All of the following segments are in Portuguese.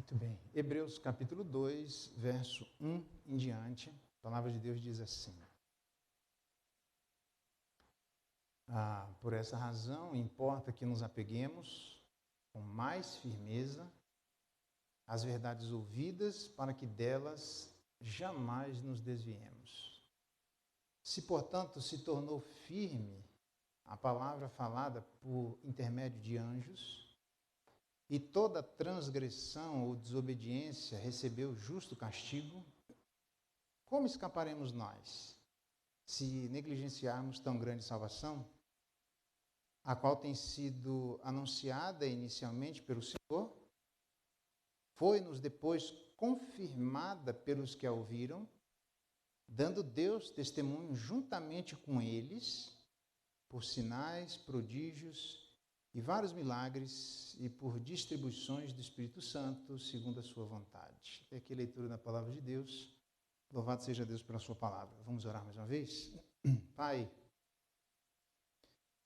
Muito bem. Hebreus capítulo 2, verso 1 em diante, a palavra de Deus diz assim: por essa razão, importa que nos apeguemos com mais firmeza às verdades ouvidas, para que delas jamais nos desviemos. Se, portanto, se tornou firme a palavra falada por intermédio de anjos, e toda transgressão ou desobediência recebeu justo castigo, como escaparemos nós, se negligenciarmos tão grande salvação, a qual tem sido anunciada inicialmente pelo Senhor, foi-nos depois confirmada pelos que a ouviram, dando Deus testemunho juntamente com eles, por sinais, prodígios e vários milagres, e por distribuições do Espírito Santo, segundo a sua vontade. Até aqui a leitura da palavra de Deus. Louvado seja Deus pela sua palavra. Vamos orar mais uma vez? Pai,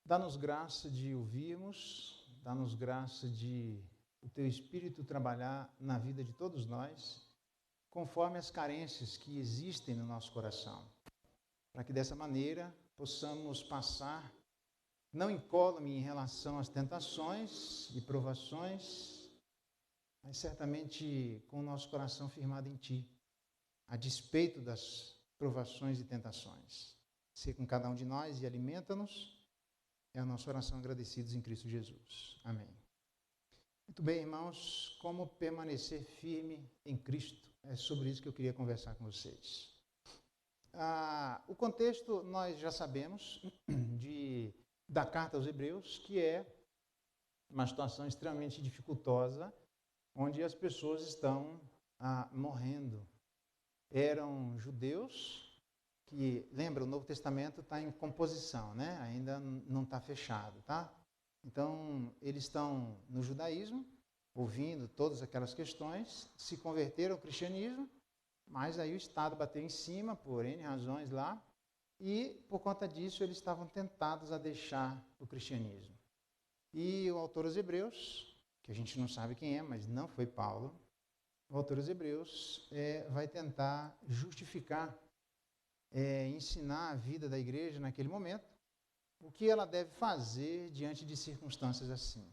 dá-nos graça de ouvirmos, dá-nos graça de o Teu Espírito trabalhar na vida de todos nós, conforme as carências que existem no nosso coração, para que dessa maneira possamos passar não incólume em relação às tentações e provações, mas certamente com o nosso coração firmado em Ti, a despeito das provações e tentações. Ser com cada um de nós e alimenta-nos, é a nossa oração agradecidos em Cristo Jesus. Amém. Muito bem, irmãos, como permanecer firme em Cristo? É sobre isso que eu queria conversar com vocês. O contexto nós já sabemos da carta aos Hebreus, que é uma situação extremamente dificultosa, onde as pessoas estão morrendo. Eram judeus que, lembra, o Novo Testamento está em composição, né? Ainda não está fechado, tá? Então, eles estão no judaísmo, ouvindo todas aquelas questões, se converteram ao cristianismo, mas aí o Estado bateu em cima, por N razões lá, e por conta disso eles estavam tentados a deixar o cristianismo. E o autor aos Hebreus, que a gente não sabe quem é, mas não foi Paulo, o autor aos Hebreus vai tentar justificar, ensinar a vida da igreja naquele momento, o que ela deve fazer diante de circunstâncias assim.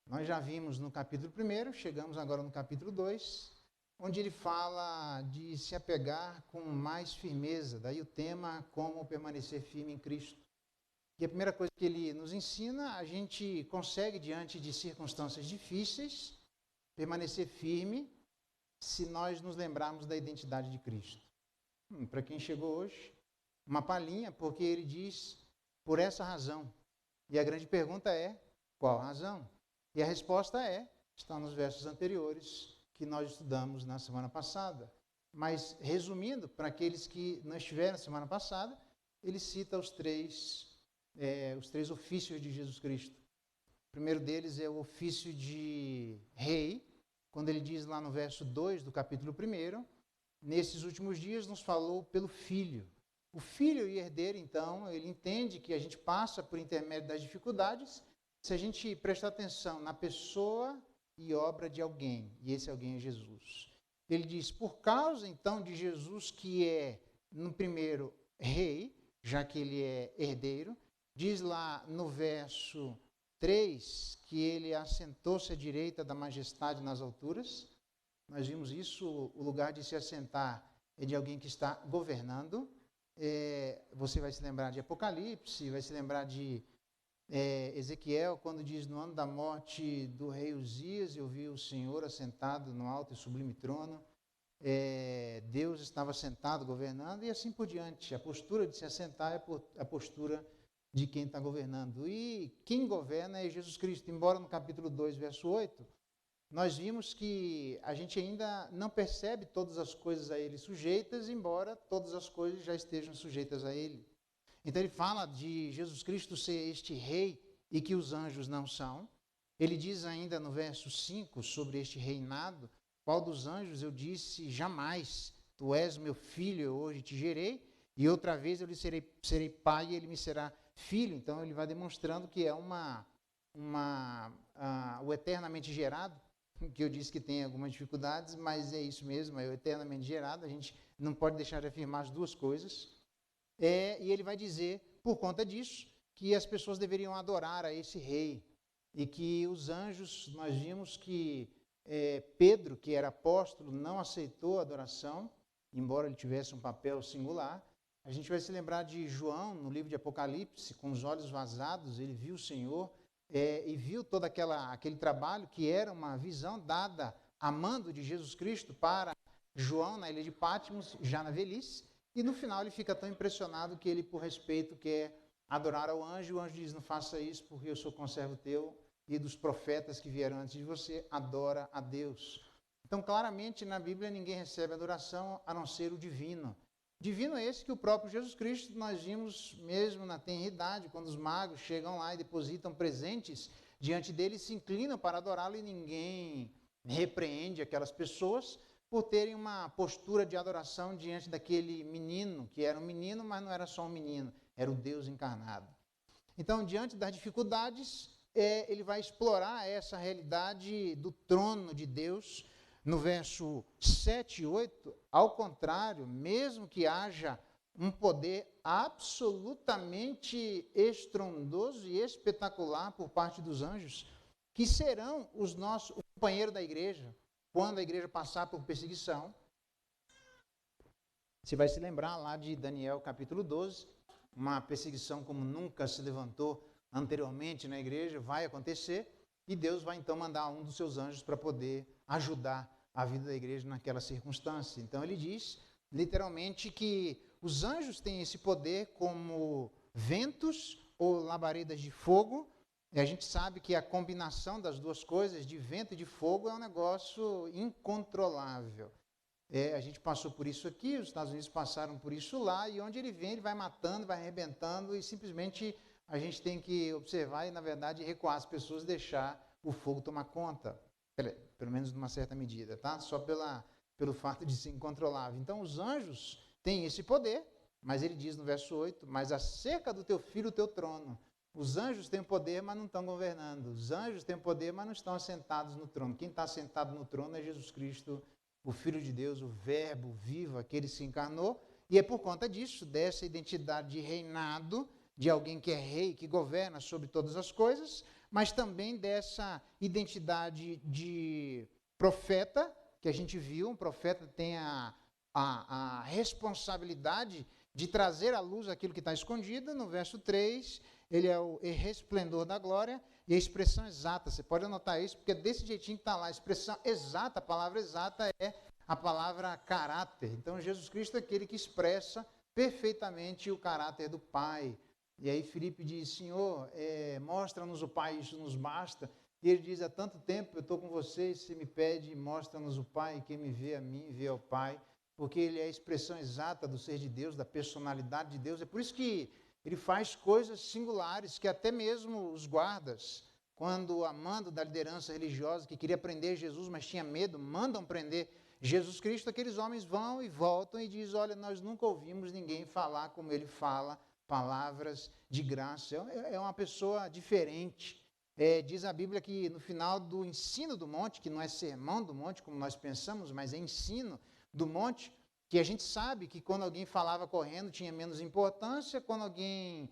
Nós já vimos no capítulo 1, chegamos agora no capítulo 2, onde ele fala de se apegar com mais firmeza, daí o tema, como permanecer firme em Cristo. E a primeira coisa que ele nos ensina, a gente consegue, diante de circunstâncias difíceis, permanecer firme, se nós nos lembrarmos da identidade de Cristo. Para quem chegou hoje, uma palhinha, porque ele diz, por essa razão. E a grande pergunta é, qual razão? E a resposta está nos versos anteriores, que nós estudamos na semana passada. Mas, resumindo, para aqueles que não estiveram na semana passada, ele cita os três ofícios de Jesus Cristo. O primeiro deles é o ofício de rei, quando ele diz lá no verso 2 do capítulo 1, nesses últimos dias nos falou pelo Filho. O Filho e herdeiro, então, ele entende que a gente passa por intermédio das dificuldades, se a gente prestar atenção na pessoa e obra de alguém, e esse alguém é Jesus. Ele diz, por causa então de Jesus, que é, no primeiro, rei, já que ele é herdeiro, diz lá no verso 3, que ele assentou-se à direita da majestade nas alturas. Nós vimos isso, o lugar de se assentar é de alguém que está governando. Você vai se lembrar de Apocalipse, vai se lembrar de Ezequiel, quando diz, no ano da morte do rei Uzias, eu vi o Senhor assentado no alto e sublime trono, Deus estava sentado governando, e assim por diante. A postura de se assentar é a postura de quem está governando. E quem governa é Jesus Cristo, embora no capítulo 2, verso 8, nós vimos que a gente ainda não percebe todas as coisas a ele sujeitas, embora todas as coisas já estejam sujeitas a ele. Então ele fala de Jesus Cristo ser este rei e que os anjos não são. Ele diz ainda no verso 5 sobre este reinado, qual dos anjos eu disse jamais, tu és meu filho, eu hoje te gerei, e outra vez eu lhe serei pai e ele me será filho. Então ele vai demonstrando que é o eternamente gerado, que eu disse que tem algumas dificuldades, mas é isso mesmo, é o eternamente gerado, a gente não pode deixar de afirmar as duas coisas. E ele vai dizer, por conta disso, que as pessoas deveriam adorar a esse rei, e que os anjos, nós vimos que Pedro, que era apóstolo, não aceitou a adoração, embora ele tivesse um papel singular. A gente vai se lembrar de João, no livro de Apocalipse, com os olhos vazados, ele viu o Senhor, e viu todo aquele trabalho que era uma visão dada a mando de Jesus Cristo para João na ilha de Patmos, já na velhice, e no final ele fica tão impressionado que ele, por respeito, quer adorar ao anjo, e o anjo diz, não faça isso porque eu sou conservo teu e dos profetas que vieram antes de você, adora a Deus. Então, claramente, na Bíblia, ninguém recebe adoração a não ser o divino. Divino é esse que o próprio Jesus Cristo, nós vimos mesmo na tenridade, quando os magos chegam lá e depositam presentes diante dele, se inclinam para adorá-lo e ninguém repreende aquelas pessoas por terem uma postura de adoração diante daquele menino, que era um menino, mas não era só um menino, era o Deus encarnado. Então, diante das dificuldades, ele vai explorar essa realidade do trono de Deus. No verso 7 e 8, ao contrário, mesmo que haja um poder absolutamente estrondoso e espetacular por parte dos anjos, que serão o companheiro da igreja, quando a igreja passar por perseguição. Você vai se lembrar lá de Daniel capítulo 12, uma perseguição como nunca se levantou anteriormente na igreja, vai acontecer, e Deus vai então mandar um dos seus anjos para poder ajudar a vida da igreja naquela circunstância. Então ele diz, literalmente, que os anjos têm esse poder como ventos ou labaredas de fogo, e a gente sabe que a combinação das duas coisas, de vento e de fogo, é um negócio incontrolável. A gente passou por isso aqui, os Estados Unidos passaram por isso lá, e onde ele vem, ele vai matando, vai arrebentando, e simplesmente a gente tem que observar e, na verdade, recuar as pessoas e deixar o fogo tomar conta, pelo menos numa certa medida, tá? Só pelo fato de ser incontrolável. Então, os anjos têm esse poder, mas ele diz no verso 8, mas acerca do teu filho, o teu trono. Os anjos têm poder, mas não estão governando. Os anjos têm poder, mas não estão assentados no trono. Quem está sentado no trono é Jesus Cristo, o Filho de Deus, o Verbo vivo, aquele que se encarnou. E é por conta disso, dessa identidade de reinado, de alguém que é rei, que governa sobre todas as coisas, mas também dessa identidade de profeta, que a gente viu. Um profeta tem a responsabilidade de trazer à luz aquilo que está escondido. No verso 3, ele é o resplendor da glória, e a expressão exata, você pode anotar isso, porque é desse jeitinho que está lá, a expressão exata, a palavra exata é a palavra caráter. Então, Jesus Cristo é aquele que expressa perfeitamente o caráter do Pai. E aí Filipe diz, Senhor, mostra-nos o Pai, isso nos basta. E ele diz, há tanto tempo eu estou com vocês, você me pede, mostra-nos o Pai, quem me vê a mim, vê ao Pai, porque ele é a expressão exata do ser de Deus, da personalidade de Deus. É por isso que ele faz coisas singulares que até mesmo os guardas, quando amando da liderança religiosa, que queria prender Jesus, mas tinha medo, mandam prender Jesus Cristo, aqueles homens vão e voltam e dizem, olha, nós nunca ouvimos ninguém falar como ele fala, palavras de graça. É uma pessoa diferente. Diz a Bíblia que no final do ensino do monte, que não é sermão do monte, como nós pensamos, mas é ensino do monte, que a gente sabe que quando alguém falava correndo tinha menos importância, quando alguém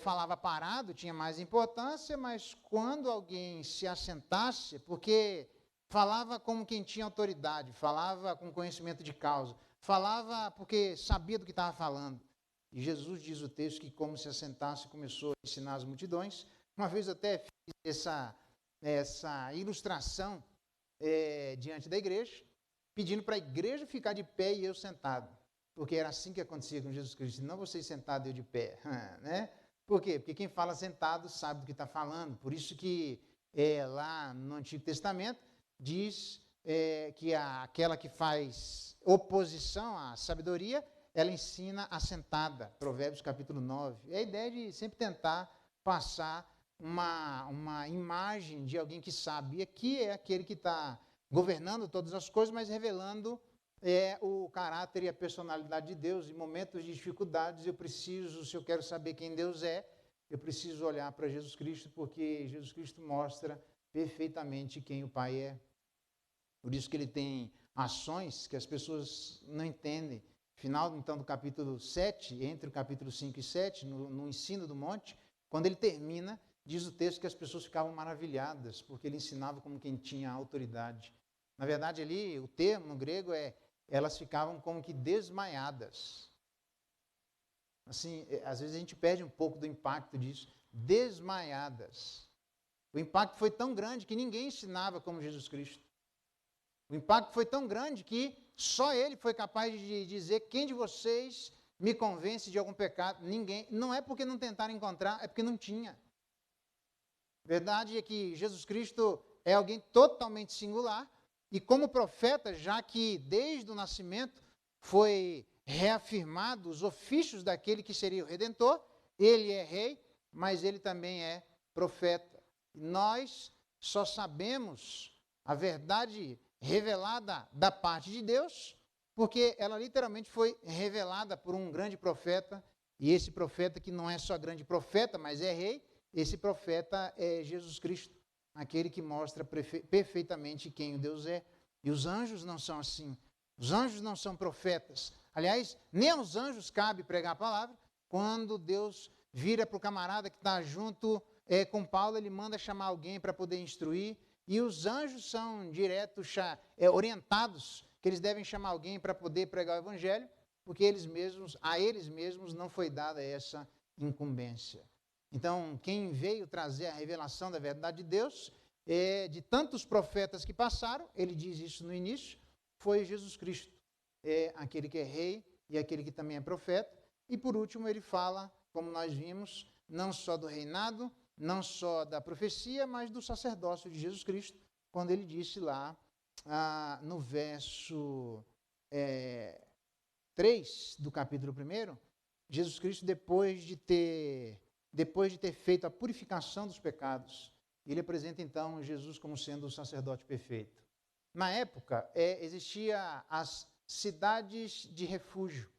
falava parado tinha mais importância, mas quando alguém se assentasse, porque falava como quem tinha autoridade, falava com conhecimento de causa, falava porque sabia do que estava falando. E Jesus diz o texto que, como se assentasse, começou a ensinar as multidões. Uma vez eu até fiz essa ilustração diante da igreja, pedindo para a igreja ficar de pé e eu sentado. Porque era assim que acontecia com Jesus Cristo. Não vocês sentados e eu de pé. Né? Por quê? Porque quem fala sentado sabe do que está falando. Por isso que lá no Antigo Testamento diz que aquela que faz oposição à sabedoria, ela ensina assentada. Provérbios capítulo 9. É a ideia de sempre tentar passar uma imagem de alguém que sabe. E aqui é aquele que está governando todas as coisas, mas revelando o caráter e a personalidade de Deus. Em momentos de dificuldades, se eu quero saber quem Deus é, eu preciso olhar para Jesus Cristo, porque Jesus Cristo mostra perfeitamente quem o Pai é. Por isso que ele tem ações que as pessoas não entendem. Final, então, do capítulo 7, entre o capítulo 5 e 7, no ensino do monte, quando ele termina, diz o texto que as pessoas ficavam maravilhadas, porque ele ensinava como quem tinha autoridade. Na verdade, ali, o termo no grego elas ficavam como que desmaiadas. Assim, às vezes a gente perde um pouco do impacto disso. Desmaiadas. O impacto foi tão grande que ninguém ensinava como Jesus Cristo. O impacto foi tão grande que só ele foi capaz de dizer: quem de vocês me convence de algum pecado? Ninguém. Não é porque não tentaram encontrar, é porque não tinha. A verdade é que Jesus Cristo é alguém totalmente singular e como profeta, já que desde o nascimento foi reafirmado os ofícios daquele que seria o Redentor, ele é rei, mas ele também é profeta. Nós só sabemos a verdade revelada da parte de Deus, porque ela literalmente foi revelada por um grande profeta, e esse profeta que não é só grande profeta, mas é rei, esse profeta é Jesus Cristo, aquele que mostra perfeitamente quem o Deus é. E os anjos não são assim. Os anjos não são profetas. Aliás, nem aos anjos cabe pregar a palavra. Quando Deus vira para o camarada que está junto com Paulo, ele manda chamar alguém para poder instruir. E os anjos são orientados que eles devem chamar alguém para poder pregar o evangelho, porque a eles mesmos não foi dada essa incumbência. Então, quem veio trazer a revelação da verdade de Deus, de tantos profetas que passaram, ele diz isso no início, foi Jesus Cristo. É aquele que é rei e aquele que também é profeta. E por último ele fala, como nós vimos, não só do reinado, não só da profecia, mas do sacerdócio de Jesus Cristo, quando ele disse lá no verso 3 do capítulo 1, Jesus Cristo, depois de ter feito a purificação dos pecados, ele apresenta então Jesus como sendo o sacerdote perfeito. Na época, existia as cidades de refúgio.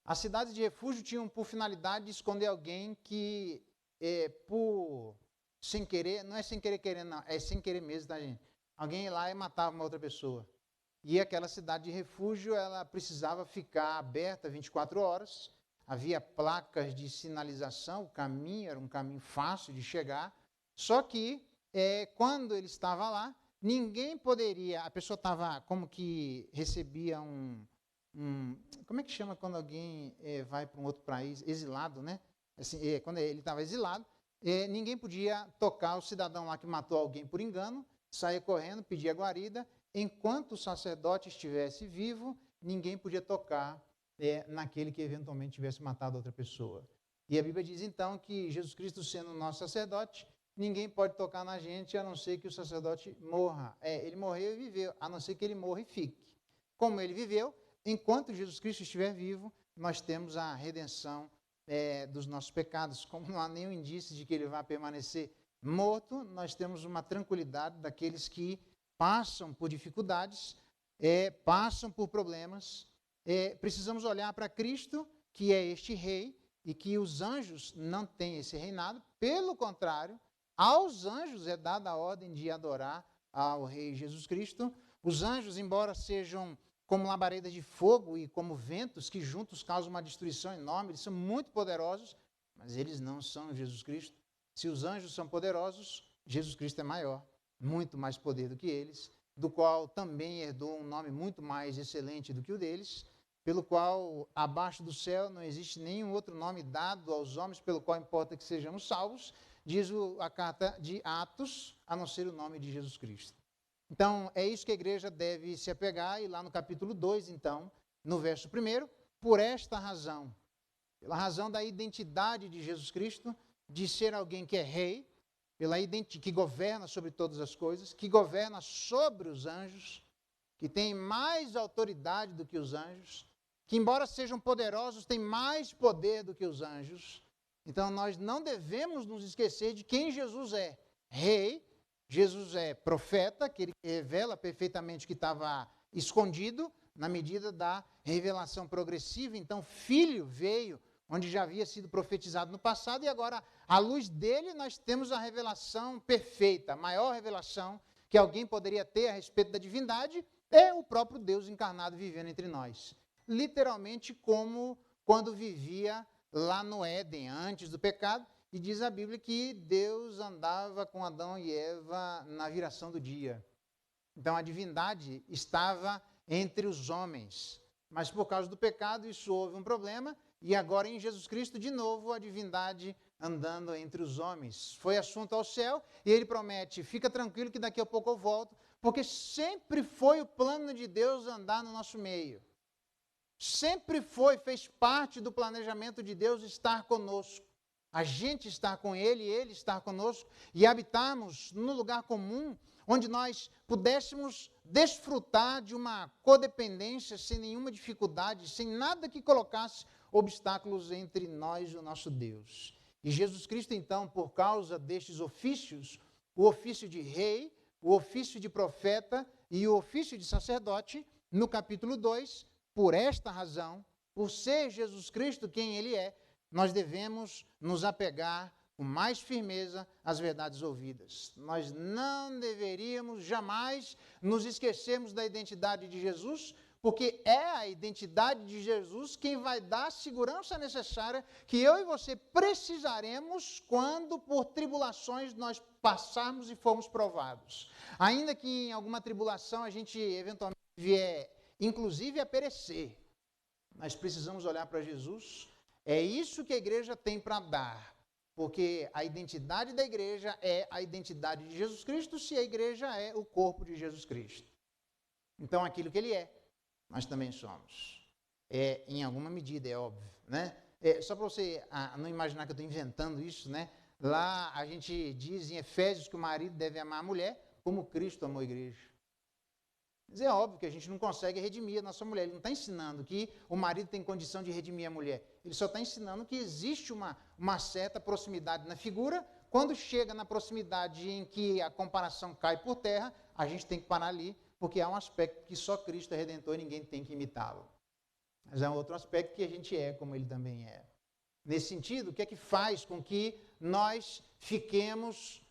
As cidades de refúgio tinham por finalidade esconder alguém que, sem querer, não é sem querer querendo, não, é sem querer mesmo, tá, gente? Alguém ia lá e matava uma outra pessoa. E aquela cidade de refúgio, ela precisava ficar aberta 24 horas, havia placas de sinalização, o caminho era um caminho fácil de chegar, só que quando ele estava lá, ninguém poderia, a pessoa estava como que recebia como é que chama quando alguém vai para um outro país, exilado, né? Assim, quando ele estava exilado, ninguém podia tocar o cidadão lá que matou alguém por engano, saía correndo, pedia guarida, enquanto o sacerdote estivesse vivo, ninguém podia tocar naquele que eventualmente tivesse matado outra pessoa. E a Bíblia diz então que Jesus Cristo sendo nosso sacerdote, ninguém pode tocar na gente a não ser que o sacerdote morra. Ele morreu e viveu, a não ser que ele morra e fique. Como ele viveu, enquanto Jesus Cristo estiver vivo, nós temos a redenção dos nossos pecados. Como não há nenhum indício de que ele vai permanecer morto, nós temos uma tranquilidade daqueles que passam por dificuldades, passam por problemas. Precisamos olhar para Cristo, que é este rei, e que os anjos não têm esse reinado. Pelo contrário, aos anjos é dada a ordem de adorar ao rei Jesus Cristo. Os anjos, embora sejam como labaredas de fogo e como ventos que juntos causam uma destruição enorme, eles são muito poderosos, mas eles não são Jesus Cristo. Se os anjos são poderosos, Jesus Cristo é maior, muito mais poder do que eles, do qual também herdou um nome muito mais excelente do que o deles, pelo qual abaixo do céu não existe nenhum outro nome dado aos homens pelo qual importa que sejamos salvos, diz a carta de Atos, a não ser o nome de Jesus Cristo. Então, é isso que a igreja deve se apegar, e lá no capítulo 2, então, no verso 1, por esta razão, pela razão da identidade de Jesus Cristo, de ser alguém que é rei, que governa sobre todas as coisas, que governa sobre os anjos, que tem mais autoridade do que os anjos, que embora sejam poderosos, têm mais poder do que os anjos. Então, nós não devemos nos esquecer de quem Jesus é. Rei, Jesus é profeta, que ele revela perfeitamente o que estava escondido, na medida da revelação progressiva. Então, Filho veio, onde já havia sido profetizado no passado, e agora, à luz dele, nós temos a revelação perfeita, a maior revelação que alguém poderia ter a respeito da divindade é o próprio Deus encarnado vivendo entre nós. Literalmente como quando vivia lá no Éden, antes do pecado, e diz a Bíblia que Deus andava com Adão e Eva na viração do dia. Então a divindade estava entre os homens, mas por causa do pecado isso houve um problema, e agora em Jesus Cristo, de novo, a divindade andando entre os homens. Foi assunto ao céu, e ele promete, fica tranquilo que daqui a pouco eu volto, porque sempre foi o plano de Deus andar no nosso meio. Sempre fez parte do planejamento de Deus estar conosco. A gente estar com Ele, Ele estar conosco, e habitarmos no lugar comum, onde nós pudéssemos desfrutar de uma codependência sem nenhuma dificuldade, sem nada que colocasse obstáculos entre nós e o nosso Deus. E Jesus Cristo, então, por causa destes ofícios, o ofício de rei, o ofício de profeta e o ofício de sacerdote, no capítulo 2, por esta razão, por ser Jesus Cristo quem Ele é, nós devemos nos apegar com mais firmeza às verdades ouvidas. Nós não deveríamos jamais nos esquecermos da identidade de Jesus, porque é a identidade de Jesus quem vai dar a segurança necessária que eu e você precisaremos quando por tribulações nós passarmos e formos provados. Ainda que em alguma tribulação a gente eventualmente vier, inclusive, a perecer, nós precisamos olhar para Jesus. É isso que a igreja tem para dar, porque a identidade da igreja é a identidade de Jesus Cristo, se a igreja é o corpo de Jesus Cristo. Então, aquilo que ele é, nós também somos. Em alguma medida, é óbvio, né? Só para você não imaginar que eu estou inventando isso, né? Lá a gente diz em Efésios que o marido deve amar a mulher como Cristo amou a igreja. Mas é óbvio que a gente não consegue redimir a nossa mulher. Ele não está ensinando que o marido tem condição de redimir a mulher. Ele só está ensinando que existe uma certa proximidade na figura. Quando chega na proximidade em que a comparação cai por terra, a gente tem que parar ali, porque há um aspecto que só Cristo é redentor e ninguém tem que imitá-lo. Mas há um outro aspecto que a gente é como ele também é. Nesse sentido, o que é que faz com que nós fiquemos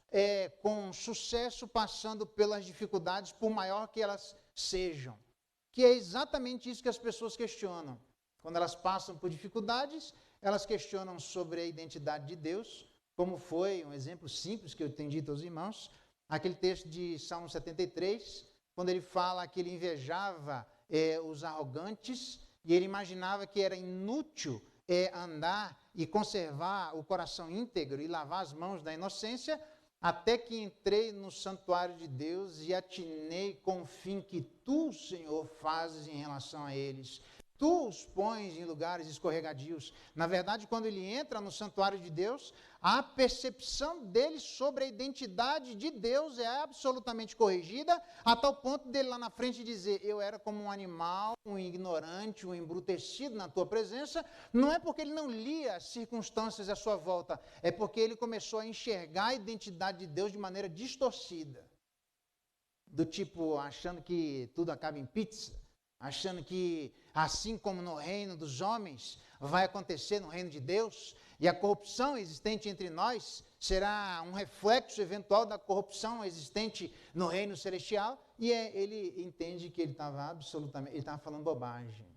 com sucesso passando pelas dificuldades, por maior que elas sejam? Que é exatamente isso que as pessoas questionam. Quando elas passam por dificuldades, elas questionam sobre a identidade de Deus, como foi um exemplo simples que eu tenho dito aos irmãos, aquele texto de Salmo 73, quando ele fala que ele invejava os arrogantes e ele imaginava que era inútil andar e conservar o coração íntegro e lavar as mãos da inocência, até que entrei no santuário de Deus e atinei com o fim que tu, Senhor, fazes em relação a eles. Tu os pões em lugares escorregadios. Na verdade, quando ele entra no santuário de Deus, a percepção dele sobre a identidade de Deus é absolutamente corrigida, a tal ponto dele lá na frente dizer, eu era como um animal, um ignorante, um embrutecido na tua presença. Não é porque ele não lia as circunstâncias à sua volta, é porque ele começou a enxergar a identidade de Deus de maneira distorcida. Do tipo, achando que tudo acaba em pizza, achando que, assim como no reino dos homens, vai acontecer no reino de Deus, e a corrupção existente entre nós será um reflexo eventual da corrupção existente no reino celestial, e ele entende que ele estava falando bobagem.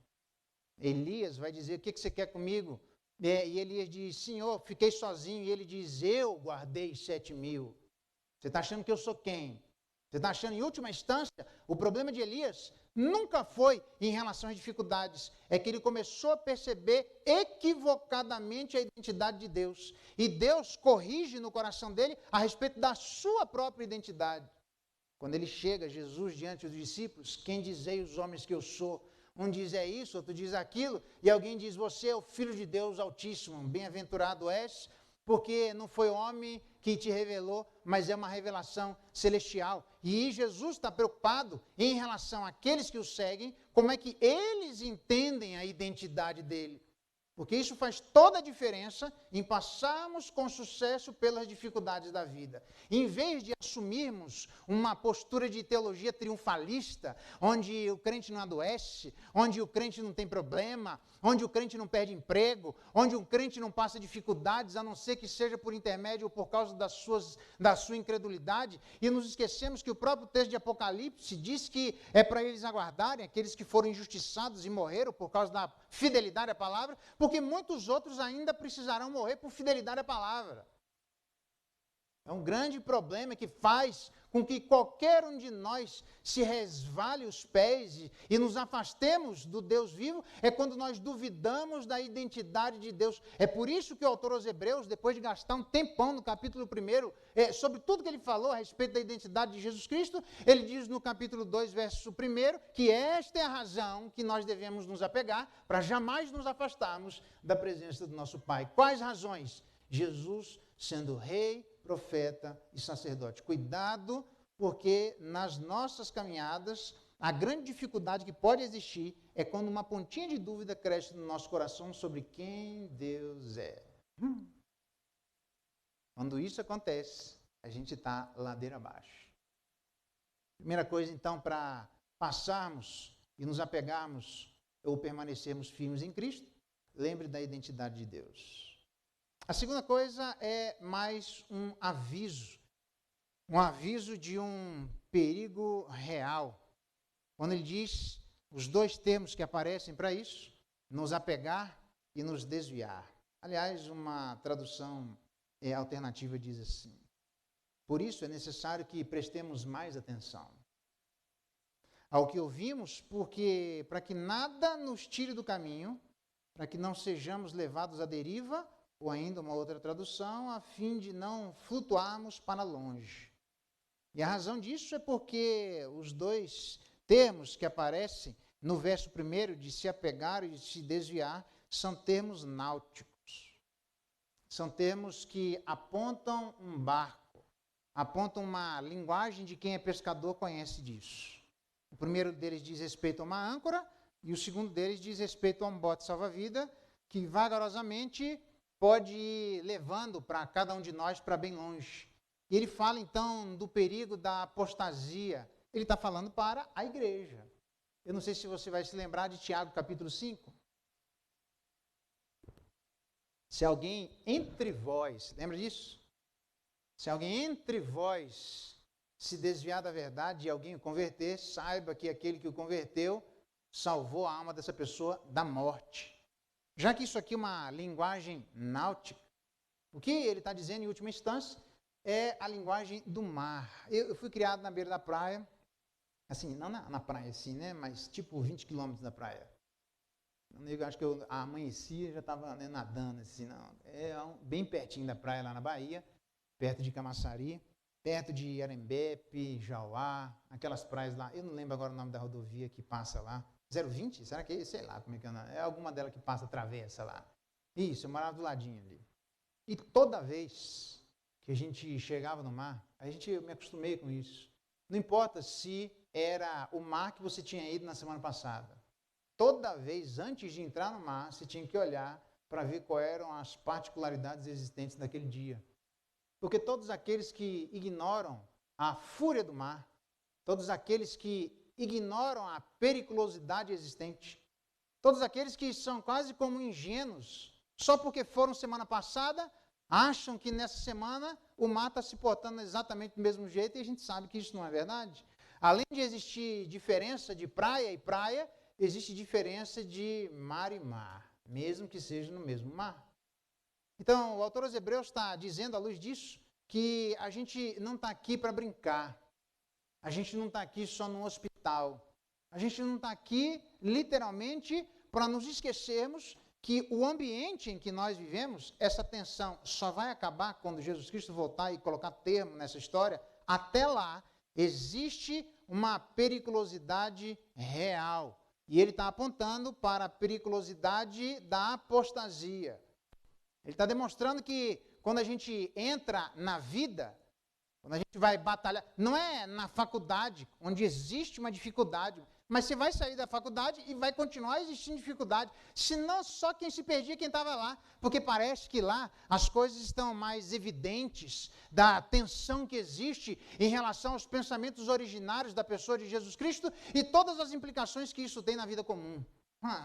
Elias vai dizer, o que você quer comigo? E Elias diz, Senhor, fiquei sozinho, e ele diz, eu guardei 7.000. Você está achando que eu sou quem? Você está achando, em última instância, o problema de Elias nunca foi em relação às dificuldades, é que ele começou a perceber equivocadamente a identidade de Deus. E Deus corrige no coração dele a respeito da sua própria identidade. Quando ele chega, Jesus, diante dos discípulos, quem dizei os homens que eu sou? Um diz é isso, outro diz aquilo, e alguém diz, você é o Filho de Deus Altíssimo, bem-aventurado és, porque não foi o homem que te revelou, mas é uma revelação celestial. E Jesus está preocupado em relação àqueles que o seguem, como é que eles entendem a identidade dele. Porque isso faz toda a diferença em passarmos com sucesso pelas dificuldades da vida. Em vez de assumirmos uma postura de teologia triunfalista, onde o crente não adoece, onde o crente não tem problema, onde o crente não perde emprego, onde o crente não passa dificuldades, a não ser que seja por intermédio ou por causa da sua incredulidade, e nos esquecemos que o próprio texto de Apocalipse diz que é para eles aguardarem, aqueles que foram injustiçados e morreram por causa da fidelidade à palavra, porque muitos outros ainda precisarão morrer por fidelidade à palavra. É um grande problema que faz com que qualquer um de nós se resvale os pés e nos afastemos do Deus vivo, é quando nós duvidamos da identidade de Deus. É por isso que o autor aos Hebreus, depois de gastar um tempão no capítulo 1, sobre tudo que ele falou a respeito da identidade de Jesus Cristo, ele diz no capítulo 2, verso 1, que esta é a razão que nós devemos nos apegar para jamais nos afastarmos da presença do nosso Pai. Quais razões? Jesus sendo rei, profeta e sacerdote. Cuidado, porque nas nossas caminhadas, a grande dificuldade que pode existir é quando uma pontinha de dúvida cresce no nosso coração sobre quem Deus é. Quando isso acontece, a gente está ladeira abaixo. Primeira coisa, então, para passarmos e nos apegarmos ou permanecermos firmes em Cristo, lembre da identidade de Deus. A segunda coisa é mais um aviso de um perigo real. Quando ele diz os dois termos que aparecem para isso, nos apegar e nos desviar. Aliás, uma tradução alternativa diz assim: por isso é necessário que prestemos mais atenção ao que ouvimos, porque para que nada nos tire do caminho, para que não sejamos levados à deriva, ou ainda uma outra tradução, a fim de não flutuarmos para longe. E a razão disso é porque os dois termos que aparecem no verso 1, de se apegar e de se desviar, são termos náuticos. São termos que apontam um barco, apontam uma linguagem de quem é pescador conhece disso. O primeiro deles diz respeito a uma âncora, e o segundo deles diz respeito a um bote salva-vida, que vagarosamente pode ir levando para cada um de nós para bem longe. E ele fala então do perigo da apostasia. Ele está falando para a igreja. Eu não sei se você vai se lembrar de Tiago capítulo 5. Se alguém entre vós, lembra disso? Se alguém entre vós se desviar da verdade e alguém o converter, saiba que aquele que o converteu salvou a alma dessa pessoa da morte. Já que isso aqui é uma linguagem náutica, o que ele está dizendo em última instância é a linguagem do mar. Eu fui criado na beira da praia, assim, não na praia assim, né, mas tipo 20 quilômetros da praia. Eu acho que eu amanhecia e já estava nadando assim, não. Bem pertinho da praia lá na Bahia, perto de Camaçari, perto de Arembepe, Jauá, aquelas praias lá, eu não lembro agora o nome da rodovia que passa lá. 020? Será que é? Sei lá como é que é. É alguma delas que passa, atravessa lá. Isso, eu morava do ladinho ali. E toda vez que a gente chegava no mar, eu me acostumei com isso. Não importa se era o mar que você tinha ido na semana passada. Toda vez, antes de entrar no mar, você tinha que olhar para ver quais eram as particularidades existentes daquele dia. Porque todos aqueles que ignoram a fúria do mar, todos aqueles que ignoram a periculosidade existente. Todos aqueles que são quase como ingênuos, só porque foram semana passada, acham que nessa semana o mar está se portando exatamente do mesmo jeito e a gente sabe que isso não é verdade. Além de existir diferença de praia e praia, existe diferença de mar e mar, mesmo que seja no mesmo mar. Então, o autor aos Hebreus está dizendo, à luz disso, que a gente não está aqui para brincar. A gente não está aqui só no hospital. A gente não está aqui, literalmente, para nos esquecermos que o ambiente em que nós vivemos, essa tensão só vai acabar quando Jesus Cristo voltar e colocar termo nessa história. Até lá, existe uma periculosidade real. E ele está apontando para a periculosidade da apostasia. Ele está demonstrando que quando a gente entra na vida, quando a gente vai batalhar, não é na faculdade, onde existe uma dificuldade, Mas você vai sair da faculdade e vai continuar existindo dificuldade. Se não, só quem se perdia, quem estava lá. Porque parece que lá as coisas estão mais evidentes da tensão que existe em relação aos pensamentos originários da pessoa de Jesus Cristo e todas as implicações que isso tem na vida comum.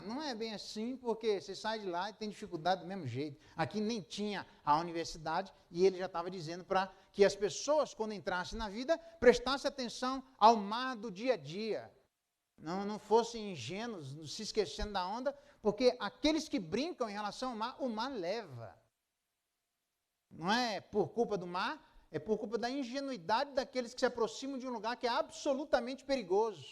Não é bem assim, porque você sai de lá e tem dificuldade do mesmo jeito. Aqui nem tinha a universidade e ele já estava dizendo para que as pessoas, quando entrassem na vida, prestassem atenção ao mar do dia a dia. Não fossem ingênuos, se esquecendo da onda, porque aqueles que brincam em relação ao mar, o mar leva. Não é por culpa do mar, é por culpa da ingenuidade daqueles que se aproximam de um lugar que é absolutamente perigoso.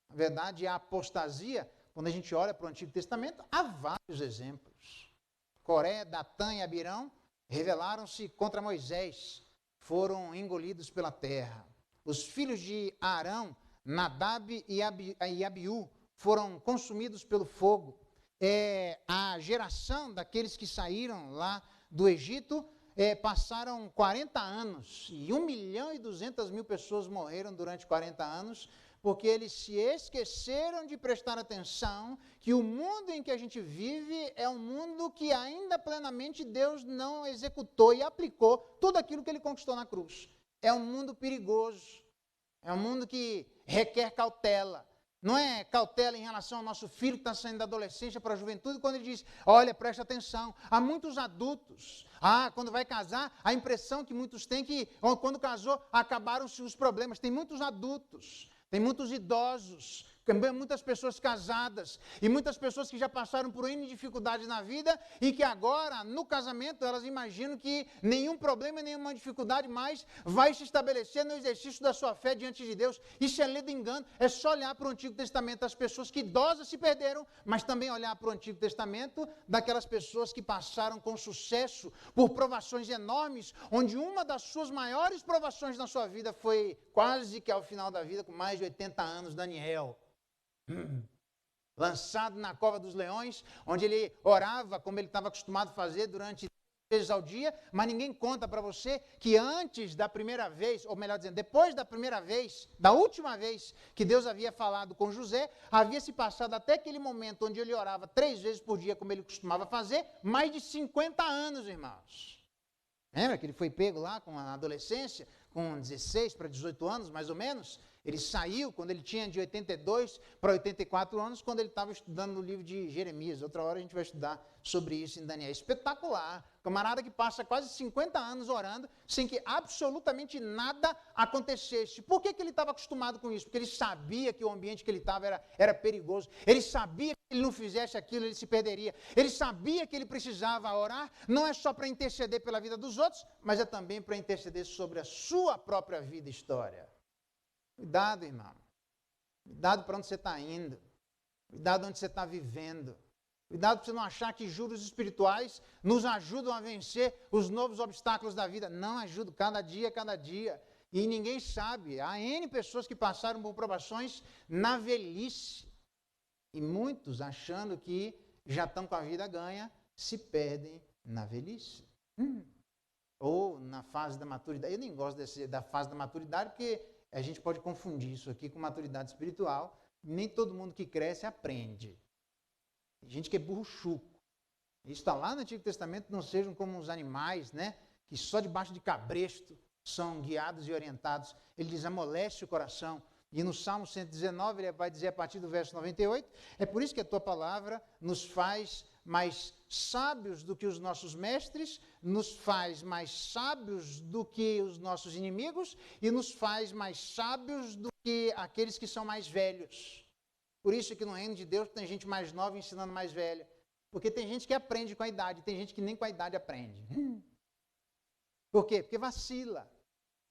Na verdade, a apostasia, quando a gente olha para o Antigo Testamento, há vários exemplos. Coré, Datã e Abirão rebelaram-se contra Moisés, foram engolidos pela terra. Os filhos de Arão, Nadab e Abiú, foram consumidos pelo fogo. A geração daqueles que saíram lá do Egito passaram 40 anos e 1.200.000 pessoas morreram durante 40 anos, porque eles se esqueceram de prestar atenção que o mundo em que a gente vive é um mundo que ainda plenamente Deus não executou e aplicou tudo aquilo que ele conquistou na cruz. É um mundo perigoso, é um mundo que requer cautela. Não é cautela em relação ao nosso filho que está saindo da adolescência para a juventude, quando ele diz, olha, presta atenção. Há muitos adultos, quando vai casar, a impressão que muitos têm que, quando casou, acabaram-se os problemas. Tem muitos adultos, tem muitos idosos, também muitas pessoas casadas e muitas pessoas que já passaram por N dificuldades na vida e que agora, no casamento, elas imaginam que nenhum problema, nenhuma dificuldade mais vai se estabelecer no exercício da sua fé diante de Deus. Isso é ledo engano. É só olhar para o Antigo Testamento as pessoas que idosas se perderam, mas também olhar para o Antigo Testamento daquelas pessoas que passaram com sucesso por provações enormes, onde uma das suas maiores provações na sua vida foi quase que ao final da vida, com mais de 80 anos, Daniel. Lançado na cova dos leões, onde ele orava como ele estava acostumado a fazer durante 3 vezes ao dia, mas ninguém conta para você que antes da primeira vez, ou melhor dizendo, depois da primeira vez, da última vez que Deus havia falado com José, havia se passado até aquele momento onde ele orava 3 vezes por dia, como ele costumava fazer, mais de 50 anos, irmãos. Lembra que ele foi pego lá com a adolescência, com 16 para 18 anos, mais ou menos? Ele saiu quando ele tinha de 82 para 84 anos, quando ele estava estudando no livro de Jeremias. Outra hora a gente vai estudar sobre isso em Daniel. Espetacular. Camarada que passa quase 50 anos orando sem que absolutamente nada acontecesse. Por que ele estava acostumado com isso? Porque ele sabia que o ambiente que ele estava era perigoso. Ele sabia que ele não fizesse aquilo, ele se perderia. Ele sabia que ele precisava orar, não é só para interceder pela vida dos outros, mas é também para interceder sobre a sua própria vida e história. Cuidado, irmão. Cuidado para onde você está indo. Cuidado onde você está vivendo. Cuidado para você não achar que juros espirituais nos ajudam a vencer os novos obstáculos da vida. Não ajudam, cada dia, cada dia. E ninguém sabe. Há N pessoas que passaram por provações na velhice. E muitos, achando que já estão com a vida ganha, se perdem na velhice. Ou na fase da maturidade. Eu nem gosto da fase da maturidade, porque a gente pode confundir isso aqui com maturidade espiritual. Nem todo mundo que cresce aprende. Tem gente que é burro chuco. Isso está lá no Antigo Testamento, não sejam como os animais, né? Que só debaixo de cabresto são guiados e orientados. Ele diz, amolece o coração. E no Salmo 119, ele vai dizer a partir do verso 98, é por isso que a tua palavra nos faz mais sábios do que os nossos mestres, nos faz mais sábios do que os nossos inimigos e nos faz mais sábios do que aqueles que são mais velhos. Por isso que no reino de Deus tem gente mais nova ensinando mais velha. Porque tem gente que aprende com a idade, tem gente que nem com a idade aprende. Por quê? Porque vacila.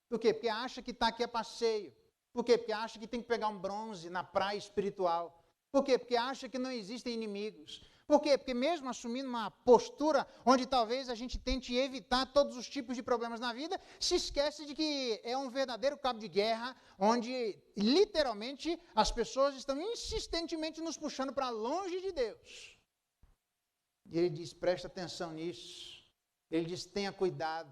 Por quê? Porque acha que está aqui a passeio. Por quê? Porque acha que tem que pegar um bronze na praia espiritual. Por quê? Porque acha que não existem inimigos. Por quê? Porque mesmo assumindo uma postura onde talvez a gente tente evitar todos os tipos de problemas na vida, se esquece de que é um verdadeiro cabo de guerra, onde literalmente as pessoas estão insistentemente nos puxando para longe de Deus. E ele diz, presta atenção nisso. Ele diz, tenha cuidado.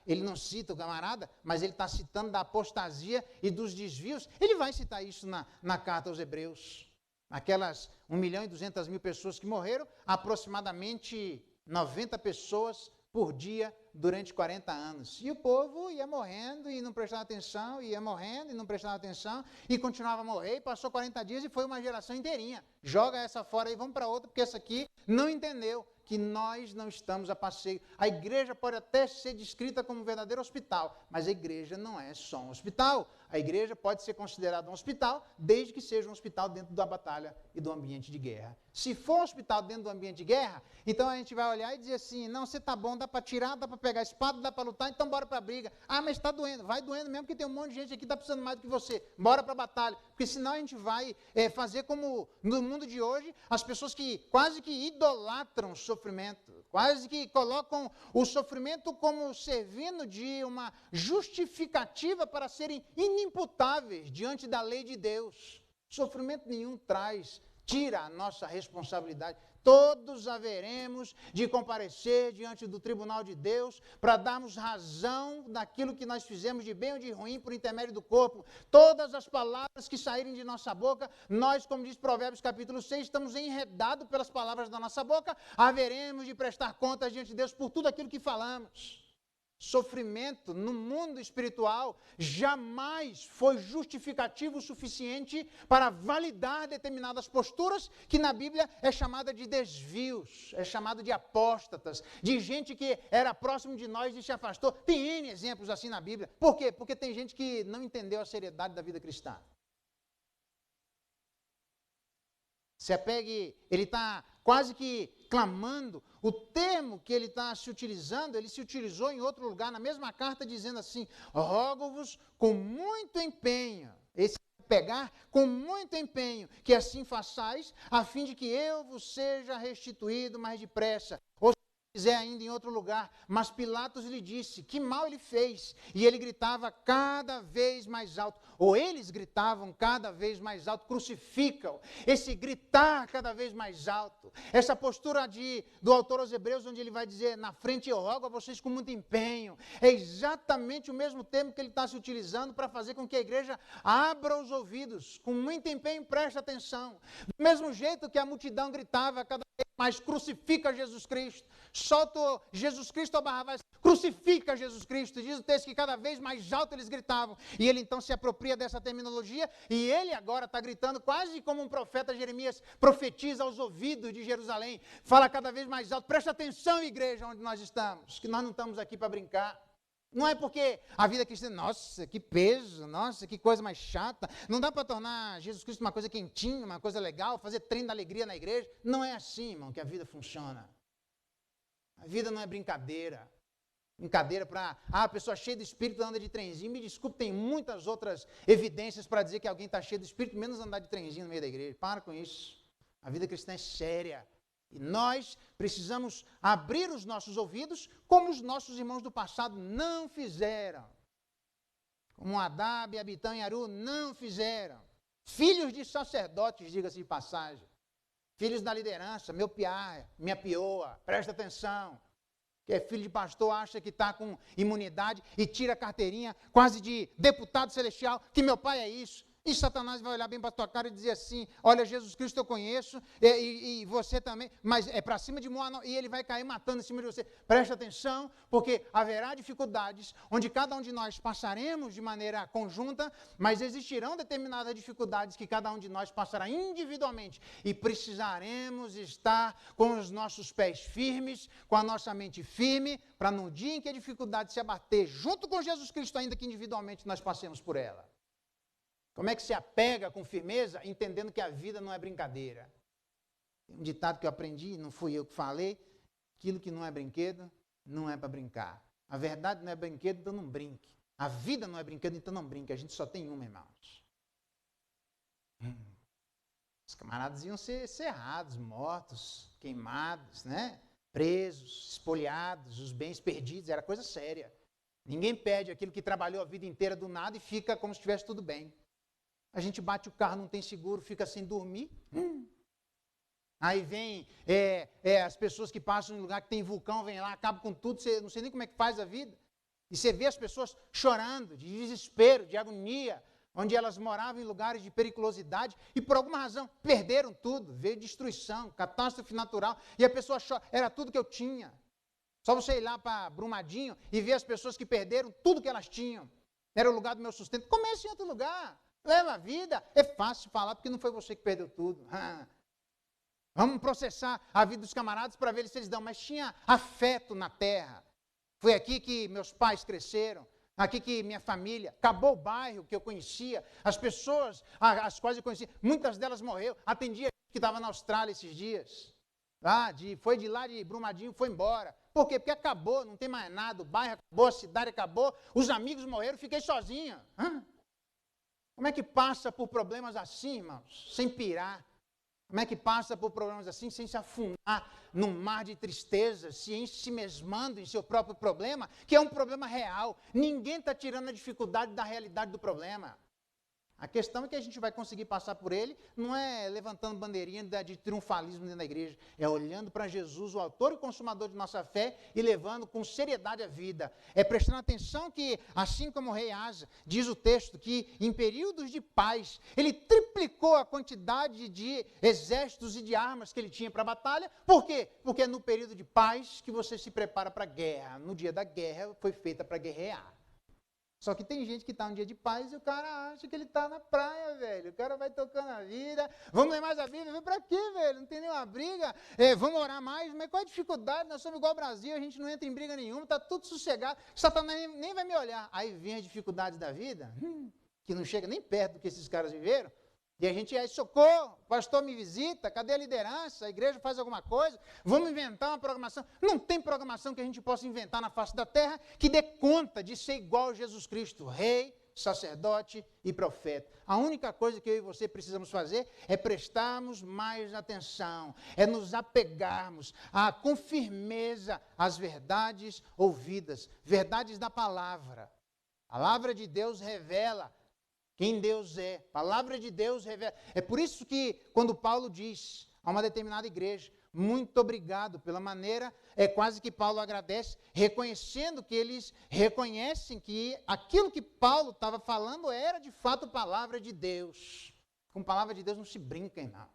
Ele não cita o camarada, mas ele está citando da apostasia e dos desvios. Ele vai citar isso na carta aos Hebreus. Aquelas 1.200.000 pessoas que morreram, aproximadamente 90 pessoas por dia durante 40 anos. E o povo ia morrendo e não prestava atenção, ia morrendo e não prestava atenção, e continuava a morrer, e passou 40 dias e foi uma geração inteirinha. Joga essa fora aí, vamos para outra, porque essa aqui não entendeu que nós não estamos a passeio. A igreja pode até ser descrita como um verdadeiro hospital, mas a igreja não é só um hospital. A igreja pode ser considerada um hospital, desde que seja um hospital dentro da batalha e do ambiente de guerra. Se for um hospital dentro do ambiente de guerra, então a gente vai olhar e dizer assim, não, você tá bom, dá para tirar, dá para pegar a espada, dá para lutar, então bora para a briga. Ah, mas está doendo. Vai doendo mesmo, porque tem um monte de gente aqui que está precisando mais do que você. Bora para a batalha. Porque senão a gente vai fazer como no mundo de hoje, as pessoas que quase que idolatram o sofrimento, quase que colocam o sofrimento como servindo de uma justificativa para serem inimputáveis diante da lei de Deus. Sofrimento nenhum tira a nossa responsabilidade. Todos haveremos de comparecer diante do tribunal de Deus para darmos razão daquilo que nós fizemos de bem ou de ruim por intermédio do corpo. Todas as palavras que saírem de nossa boca, nós, como diz Provérbios capítulo 6, estamos enredados pelas palavras da nossa boca, haveremos de prestar contas diante de Deus por tudo aquilo que falamos. Sofrimento no mundo espiritual jamais foi justificativo o suficiente para validar determinadas posturas que na Bíblia é chamada de desvios, é chamado de apóstatas, de gente que era próximo de nós e se afastou. Tem N exemplos assim na Bíblia. Por quê? Porque tem gente que não entendeu a seriedade da vida cristã. Se apegue, ele está quase que clamando, o termo que ele está se utilizando, ele se utilizou em outro lugar, na mesma carta, dizendo assim, rogo-vos com muito empenho, esse pegar com muito empenho, que assim façais, a fim de que eu vos seja restituído mais depressa. Ou se quiser ainda em outro lugar, mas Pilatos lhe disse, que mal ele fez, e ele gritava cada vez mais alto, ou eles gritavam cada vez mais alto, crucificam. Esse gritar cada vez mais alto, essa postura do autor aos Hebreus, onde ele vai dizer, na frente eu rogo a vocês com muito empenho, é exatamente o mesmo termo que ele está se utilizando para fazer com que a igreja abra os ouvidos, com muito empenho, preste atenção. Do mesmo jeito que a multidão gritava cada vez mais, crucifica Jesus Cristo, solta Jesus Cristo ao Barrabás, crucifica Jesus Cristo. Diz o texto que cada vez mais alto eles gritavam, e ele então se apropria dessa terminologia, e ele agora está gritando quase como um profeta. Jeremias profetiza aos ouvidos de Jerusalém, fala cada vez mais alto, presta atenção, igreja, onde nós estamos, que nós não estamos aqui para brincar. Não é porque a vida cristã, nossa, que peso, nossa, que coisa mais chata, não dá para tornar Jesus Cristo uma coisa quentinha, uma coisa legal, fazer trem da alegria na igreja. Não é assim, irmão, que a vida funciona. A vida não é brincadeira. Brincadeira para, a pessoa cheia do Espírito anda de trenzinho. Me desculpe, tem muitas outras evidências para dizer que alguém está cheio do Espírito, menos andar de trenzinho no meio da igreja. Para com isso. A vida cristã é séria. E nós precisamos abrir os nossos ouvidos como os nossos irmãos do passado não fizeram. Como Adab, Abitã e Aru não fizeram. Filhos de sacerdotes, diga-se de passagem. Filhos da liderança, meu piá, minha pioa, presta atenção. Que é filho de pastor, acha que está com imunidade e tira a carteirinha quase de deputado celestial, que meu pai é isso. E Satanás vai olhar bem para a tua cara e dizer assim, olha, Jesus Cristo eu conheço, e você também, mas é para cima de Moab, e ele vai cair matando em cima de você. Preste atenção, porque haverá dificuldades, onde cada um de nós passaremos de maneira conjunta, mas existirão determinadas dificuldades que cada um de nós passará individualmente, e precisaremos estar com os nossos pés firmes, com a nossa mente firme, para no dia em que a dificuldade se abater, junto com Jesus Cristo, ainda que individualmente nós passemos por ela. Como é que se apega com firmeza, entendendo que a vida não é brincadeira? Tem um ditado que eu aprendi, não fui eu que falei, aquilo que não é brinquedo, não é para brincar. A verdade não é brinquedo, então não brinque. A vida não é brinquedo, então não brinque. A gente só tem uma, irmãos. Os camaradas iam ser cerrados, mortos, queimados, né? Presos, espoliados, os bens perdidos, era coisa séria. Ninguém perde aquilo que trabalhou a vida inteira do nada e fica como se estivesse tudo bem. A gente bate o carro, não tem seguro, fica sem dormir. Aí vem as pessoas que passam em lugar que tem vulcão, vem lá, acabam com tudo, você não sei nem como é que faz a vida. E você vê as pessoas chorando, de desespero, de agonia, onde elas moravam em lugares de periculosidade e por alguma razão perderam tudo, veio destruição, catástrofe natural, e a pessoa chora, era tudo que eu tinha. Só você ir lá para Brumadinho e ver as pessoas que perderam tudo que elas tinham. Era o lugar do meu sustento. Comece em outro lugar, leva a vida. É fácil falar porque não foi você que perdeu tudo. Vamos processar a vida dos camaradas para ver se eles dão. Mas tinha afeto na terra. Foi aqui que meus pais cresceram. Aqui que minha família, acabou o bairro que eu conhecia, as pessoas as quais eu conhecia, muitas delas morreram. Atendia que estava na Austrália esses dias. Foi de lá de Brumadinho, foi embora. Por quê? Porque acabou, não tem mais nada, o bairro acabou, a cidade acabou, os amigos morreram, fiquei sozinha. Como é que passa por problemas assim, irmãos, sem pirar? Como é que passa por problemas assim, sem se afundar num mar de tristeza, se ensimesmando em seu próprio problema, que é um problema real. Ninguém está tirando a dificuldade da realidade do problema. A questão é que a gente vai conseguir passar por ele, não é levantando bandeirinha de triunfalismo dentro da igreja, é olhando para Jesus, o autor e consumador de nossa fé, e levando com seriedade a vida. É prestando atenção que, assim como o rei Asa, diz o texto, que em períodos de paz, ele triplicou a quantidade de exércitos e de armas que ele tinha para a batalha. Por quê? Porque é no período de paz que você se prepara para a guerra. No dia da guerra, foi feita para guerrear. Só que tem gente que está no dia de paz e o cara acha que ele está na praia, velho. O cara vai tocando a vida. Vamos ler mais a Bíblia? Vem para quê, velho? Não tem nenhuma briga. Vamos orar mais. Mas qual é a dificuldade? Nós somos igual ao Brasil, a gente não entra em briga nenhuma, está tudo sossegado. Satanás nem vai me olhar. Aí vem as dificuldades da vida, que não chega nem perto do que esses caras viveram. E a gente socorro, o pastor me visita, cadê a liderança? A igreja faz alguma coisa? Vamos inventar uma programação. Não tem programação que a gente possa inventar na face da terra que dê conta de ser igual a Jesus Cristo, rei, sacerdote e profeta. A única coisa que eu e você precisamos fazer é prestarmos mais atenção, é nos apegarmos com firmeza às verdades ouvidas, verdades da palavra. A palavra de Deus revela quem Deus é. A palavra de Deus revela. É por isso que, quando Paulo diz a uma determinada igreja, muito obrigado pela maneira, é quase que Paulo agradece, reconhecendo que eles reconhecem que aquilo que Paulo estava falando era de fato palavra de Deus. Com palavra de Deus não se brinca, não.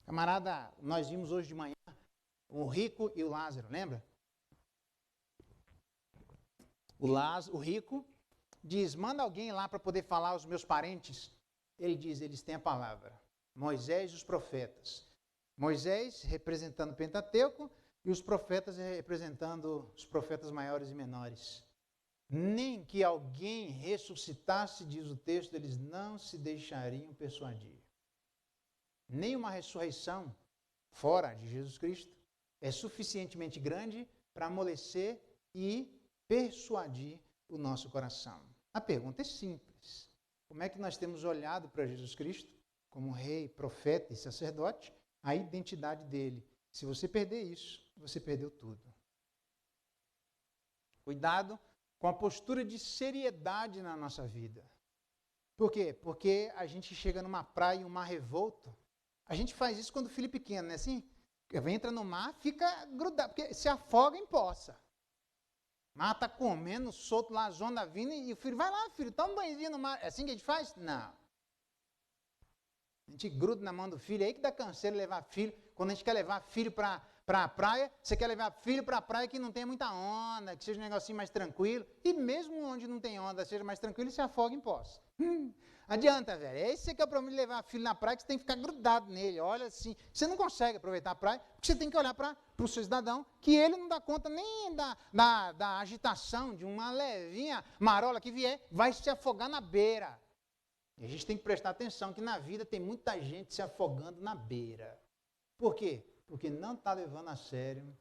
Camarada, nós vimos hoje de manhã o rico e o Lázaro, lembra? O rico diz, manda alguém lá para poder falar aos meus parentes. Ele diz, eles têm a palavra. Moisés e os profetas. Moisés representando o Pentateuco e os profetas representando os profetas maiores e menores. Nem que alguém ressuscitasse, diz o texto, eles não se deixariam persuadir. Nem uma ressurreição fora de Jesus Cristo é suficientemente grande para amolecer e persuadir o nosso coração. A pergunta é simples. Como é que nós temos olhado para Jesus Cristo como rei, profeta e sacerdote? A identidade dele. Se você perder isso, você perdeu tudo. Cuidado com a postura de seriedade na nossa vida. Por quê? Porque a gente chega numa praia e um mar revolto. A gente faz isso quando o filho é pequeno, não é assim? Entra no mar, fica grudado, porque se afoga em poça. Mas está comendo, solto lá, as ondas vindo, e o filho, vai lá, filho, toma um banhozinho no mar. É assim que a gente faz? Não. A gente gruda na mão do filho, é aí que dá canseiro levar filho. Quando a gente quer levar filho para a praia, você quer levar filho para a praia que não tenha muita onda, que seja um negocinho mais tranquilo. E mesmo onde não tem onda, seja mais tranquilo, ele se afoga em poça. Adianta, velho. Esse que é o problema de levar filho na praia, que você tem que ficar grudado nele. Olha assim, você não consegue aproveitar a praia, porque você tem que olhar para o seu cidadão, que ele não dá conta nem da agitação de uma levinha marola que vier, vai se afogar na beira. E a gente tem que prestar atenção que na vida tem muita gente se afogando na beira. Por quê? Porque não está levando a sério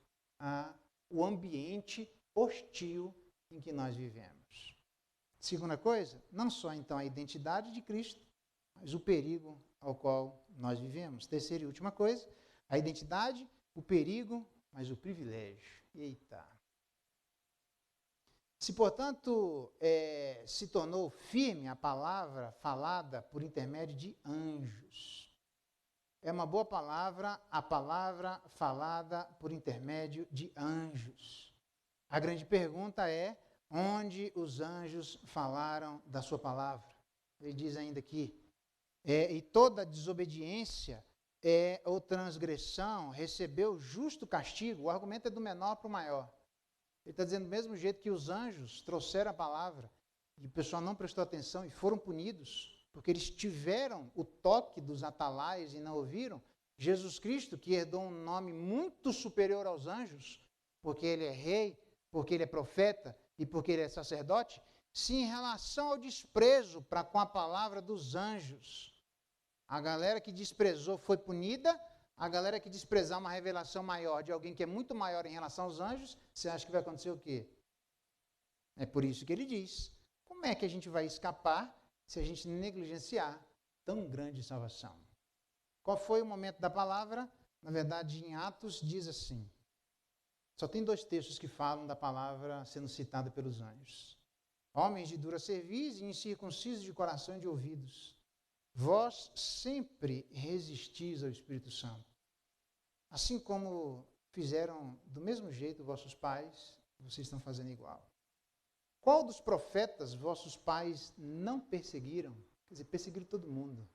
o ambiente hostil em que nós vivemos. Segunda coisa, não só então a identidade de Cristo, mas o perigo ao qual nós vivemos. Terceira e última coisa, a identidade, o perigo, mas o privilégio. Eita! Se, portanto, se tornou firme a palavra falada por intermédio de anjos. É uma boa palavra a palavra falada por intermédio de anjos. A grande pergunta é, onde os anjos falaram da sua palavra? Ele diz ainda aqui, e toda desobediência ou transgressão recebeu justo castigo. O argumento é do menor para o maior. Ele está dizendo do mesmo jeito que os anjos trouxeram a palavra e o pessoal não prestou atenção e foram punidos, porque eles tiveram o toque dos atalaias e não ouviram. Jesus Cristo, que herdou um nome muito superior aos anjos, porque ele é rei, porque ele é profeta e porque ele é sacerdote, se em relação ao desprezo para com a palavra dos anjos, a galera que desprezou foi punida, a galera que desprezar uma revelação maior de alguém que é muito maior em relação aos anjos, você acha que vai acontecer o quê? É por isso que ele diz, como é que a gente vai escapar se a gente negligenciar tão grande salvação? Qual foi o momento da palavra? Na verdade, em Atos diz assim, só tem 2 textos que falam da palavra sendo citada pelos anjos. Homens de dura cerviz e incircuncisos de coração e de ouvidos, vós sempre resistis ao Espírito Santo, assim como fizeram do mesmo jeito vossos pais, vocês estão fazendo igual. Qual dos profetas vossos pais não perseguiram? Quer dizer, perseguiram todo mundo.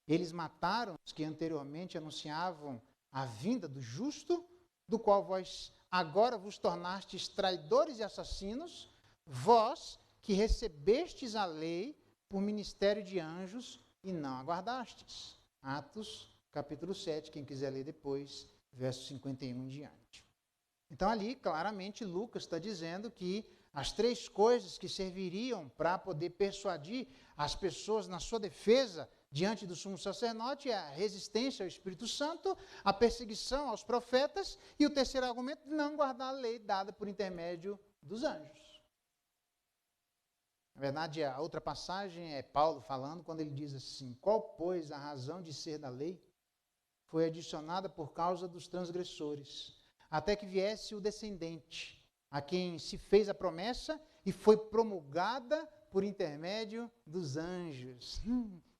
Eles mataram os que anteriormente anunciavam a vinda do justo, do qual vós agora vos tornastes traidores e assassinos, vós que recebestes a lei por ministério de anjos e não aguardastes. Atos, capítulo 7, quem quiser ler depois, verso 51 em diante. Então ali, claramente, Lucas está dizendo que as 3 coisas que serviriam para poder persuadir as pessoas na sua defesa diante do sumo sacerdote é a resistência ao Espírito Santo, a perseguição aos profetas e o terceiro argumento, não guardar a lei dada por intermédio dos anjos. Na verdade, a outra passagem é Paulo falando quando ele diz assim, qual, pois, a razão de ser da lei? Foi adicionada por causa dos transgressores, até que viesse o descendente, a quem se fez a promessa e foi promulgada por intermédio dos anjos,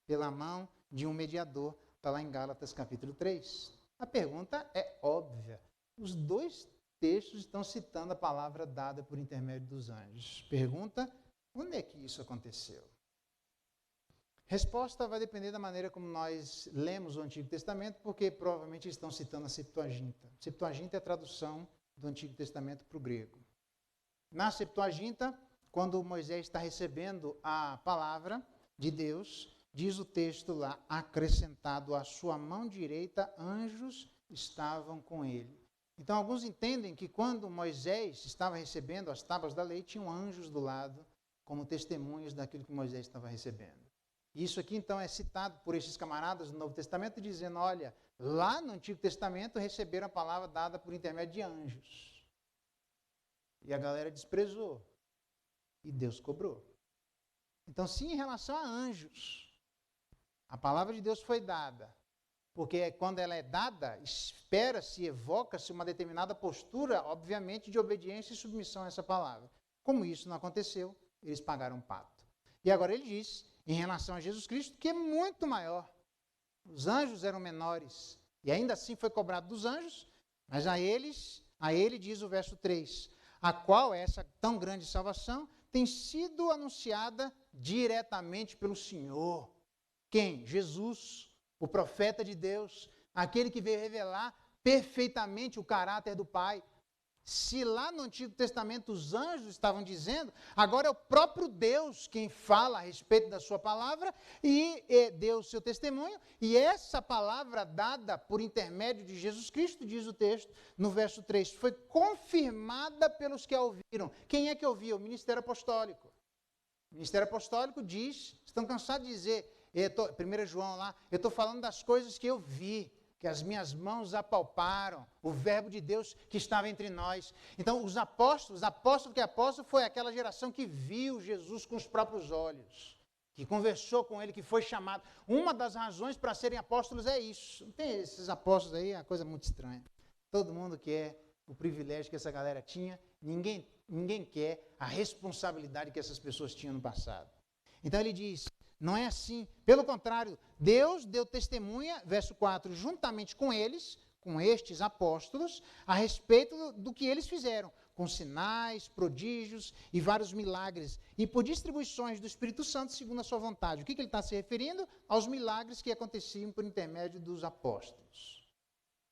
pela mão de um mediador. Está lá em Gálatas capítulo 3. A pergunta é óbvia. Os 2 textos estão citando a palavra dada por intermédio dos anjos. Pergunta, onde é que isso aconteceu? Resposta vai depender da maneira como nós lemos o Antigo Testamento, porque provavelmente estão citando a Septuaginta. Septuaginta é a tradução do Antigo Testamento para o grego. Na Septuaginta, quando Moisés está recebendo a palavra de Deus, diz o texto lá, acrescentado à sua mão direita, anjos estavam com ele. Então, alguns entendem que quando Moisés estava recebendo as tábuas da lei, tinham anjos do lado, como testemunhas daquilo que Moisés estava recebendo. Isso aqui, então, é citado por esses camaradas do Novo Testamento, dizendo, olha, lá no Antigo Testamento receberam a palavra dada por intermédio de anjos. E a galera desprezou. E Deus cobrou. Então, sim, em relação a anjos, a palavra de Deus foi dada. Porque quando ela é dada, espera-se, evoca-se uma determinada postura, obviamente, de obediência e submissão a essa palavra. Como isso não aconteceu, eles pagaram um pato. E agora ele diz, em relação a Jesus Cristo, que é muito maior. Os anjos eram menores. E ainda assim foi cobrado dos anjos, mas a ele diz o verso 3, a qual essa tão grande salvação tem sido anunciada diretamente pelo Senhor. Quem? Jesus, o profeta de Deus, aquele que veio revelar perfeitamente o caráter do Pai. Se lá no Antigo Testamento os anjos estavam dizendo, agora é o próprio Deus quem fala a respeito da sua palavra e deu o seu testemunho. E essa palavra dada por intermédio de Jesus Cristo, diz o texto no verso 3, foi confirmada pelos que a ouviram. Quem é que ouviu? O ministério apostólico. O ministério apostólico diz, estão cansados de dizer, 1 João lá, eu estou falando das coisas que eu vi, que as minhas mãos apalparam, o verbo de Deus que estava entre nós. Então, os apóstolos que é apóstolo foi aquela geração que viu Jesus com os próprios olhos, que conversou com ele, que foi chamado. Uma das razões para serem apóstolos é isso. Não tem esses apóstolos aí, é uma coisa muito estranha. Todo mundo quer o privilégio que essa galera tinha, ninguém quer a responsabilidade que essas pessoas tinham no passado. Então ele diz, não é assim. Pelo contrário, Deus deu testemunha, verso 4, juntamente com eles, com estes apóstolos, a respeito do que eles fizeram, com sinais, prodígios e vários milagres, e por distribuições do Espírito Santo segundo a sua vontade. O que ele está se referindo? Aos milagres que aconteciam por intermédio dos apóstolos.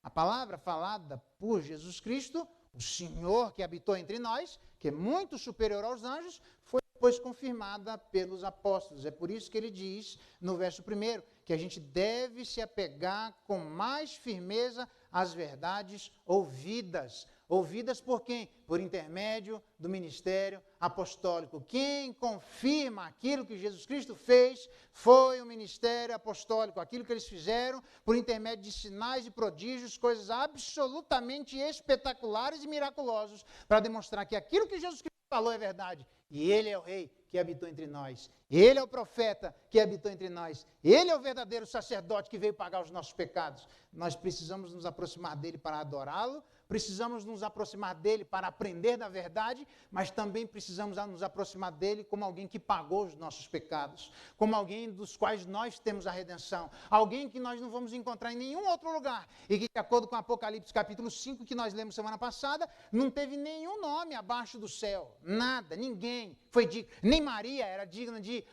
A palavra falada por Jesus Cristo, o Senhor que habitou entre nós, que é muito superior aos anjos, foi depois confirmada pelos apóstolos. É por isso que ele diz, no verso 1, que a gente deve se apegar com mais firmeza às verdades ouvidas. Ouvidas por quem? Por intermédio do ministério apostólico. Quem confirma aquilo que Jesus Cristo fez foi o ministério apostólico. Aquilo que eles fizeram por intermédio de sinais e prodígios, coisas absolutamente espetaculares e miraculosas, para demonstrar que aquilo que Jesus Cristo falou é verdade. E Ele é o Rei que habitou entre nós. Ele é o profeta que habitou entre nós. Ele é o verdadeiro sacerdote que veio pagar os nossos pecados. Nós precisamos nos aproximar dele para adorá-lo, precisamos nos aproximar dele para aprender da verdade, mas também precisamos nos aproximar dele como alguém que pagou os nossos pecados, como alguém dos quais nós temos a redenção, alguém que nós não vamos encontrar em nenhum outro lugar, e que, de acordo com Apocalipse capítulo 5, que nós lemos semana passada, não teve nenhum nome abaixo do céu, nada, ninguém foi digno, nem Maria era digna de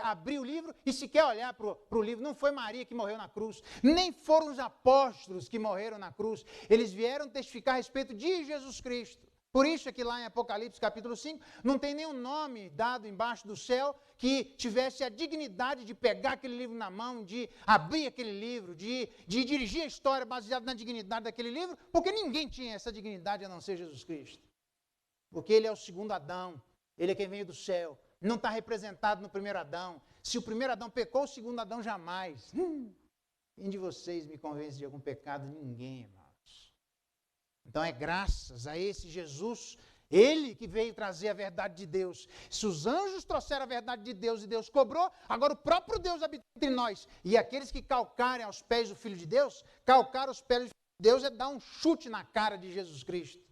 abrir o livro e sequer olhar para o livro. Não foi Maria que morreu na cruz, nem foram os apóstolos que morreram na cruz, eles vieram testificar a respeito de Jesus Cristo. Por isso é que lá em Apocalipse capítulo 5, não tem nenhum nome dado embaixo do céu que tivesse a dignidade de pegar aquele livro na mão, de abrir aquele livro, de dirigir a história baseada na dignidade daquele livro, porque ninguém tinha essa dignidade a não ser Jesus Cristo. Porque ele é o segundo Adão, ele é quem veio do céu, não está representado no primeiro Adão. Se o primeiro Adão pecou, o segundo Adão jamais. Quem de vocês me convence de algum pecado? Ninguém, irmãos. Então é graças a esse Jesus, ele que veio trazer a verdade de Deus. Se os anjos trouxeram a verdade de Deus e Deus cobrou, agora o próprio Deus habita entre nós. E aqueles que calcarem aos pés do Filho de Deus, calcar aos pés do Filho de Deus é dar um chute na cara de Jesus Cristo.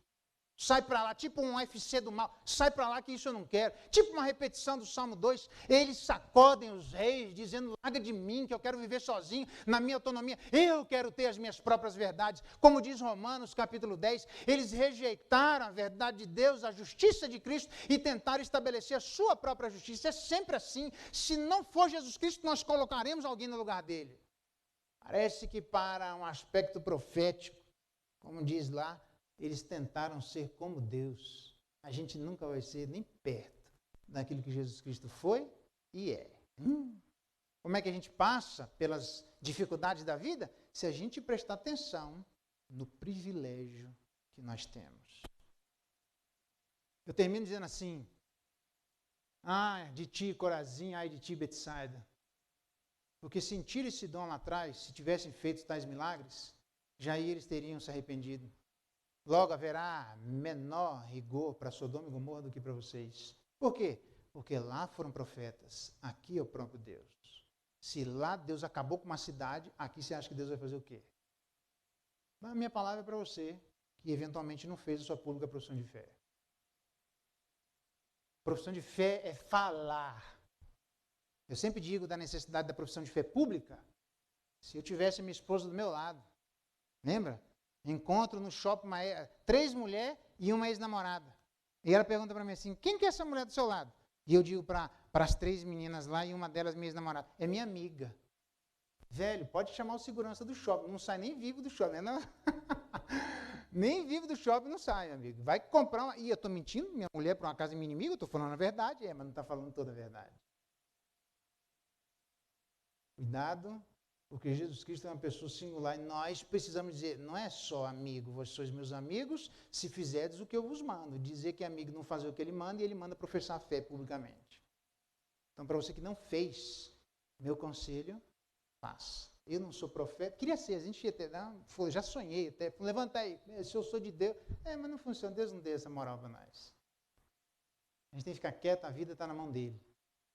Sai para lá, tipo um UFC do mal, sai para lá que isso eu não quero. Tipo uma repetição do Salmo 2, eles sacodem os reis, dizendo, larga de mim, que eu quero viver sozinho, na minha autonomia, eu quero ter as minhas próprias verdades. Como diz Romanos capítulo 10, eles rejeitaram a verdade de Deus, a justiça de Cristo, e tentaram estabelecer a sua própria justiça. É sempre assim, se não for Jesus Cristo, nós colocaremos alguém no lugar dele. Parece que para um aspecto profético, como diz lá, eles tentaram ser como Deus. A gente nunca vai ser nem perto daquilo que Jesus Cristo foi e é. Como é que a gente passa pelas dificuldades da vida? Se a gente prestar atenção no privilégio que nós temos. Eu termino dizendo assim, de ti, Corazim, ai de ti, Betsaida. Porque se Tiro e Sidom lá atrás, se tivessem feito tais milagres, já eles teriam se arrependido. Logo haverá menor rigor para Sodoma e Gomorra do que para vocês. Por quê? Porque lá foram profetas, aqui é o próprio Deus. Se lá Deus acabou com uma cidade, aqui você acha que Deus vai fazer o quê? A minha palavra é para você, que eventualmente não fez a sua pública profissão de fé. Profissão de fé é falar. Eu sempre digo da necessidade da profissão de fé pública. Se eu tivesse minha esposa do meu lado, lembra? Encontro no shopping 3 mulheres e uma ex-namorada. E ela pergunta para mim assim, quem que é essa mulher do seu lado? E eu digo para as 3 meninas lá e uma delas minha ex-namorada, é minha amiga. Velho, pode chamar o segurança do shopping, não sai nem vivo do shopping. Não? Nem vivo do shopping não sai, meu amigo. Vai comprar uma... Ih, eu estou mentindo, minha mulher para uma casa de minha inimiga, eu estou falando a verdade, mas não está falando toda a verdade. Cuidado. Porque Jesus Cristo é uma pessoa singular e nós precisamos dizer, não é só amigo, vós sois meus amigos, se fizerdes o que eu vos mando. Dizer que é amigo não fazer o que ele manda e ele manda professar a fé publicamente. Então, para você que não fez, meu conselho, faça. Eu não sou profeta, queria ser, a gente ia ter, já sonhei até, levanta aí, se eu sou de Deus, mas não funciona, Deus não deu essa moral para nós. A gente tem que ficar quieto, a vida está na mão dele.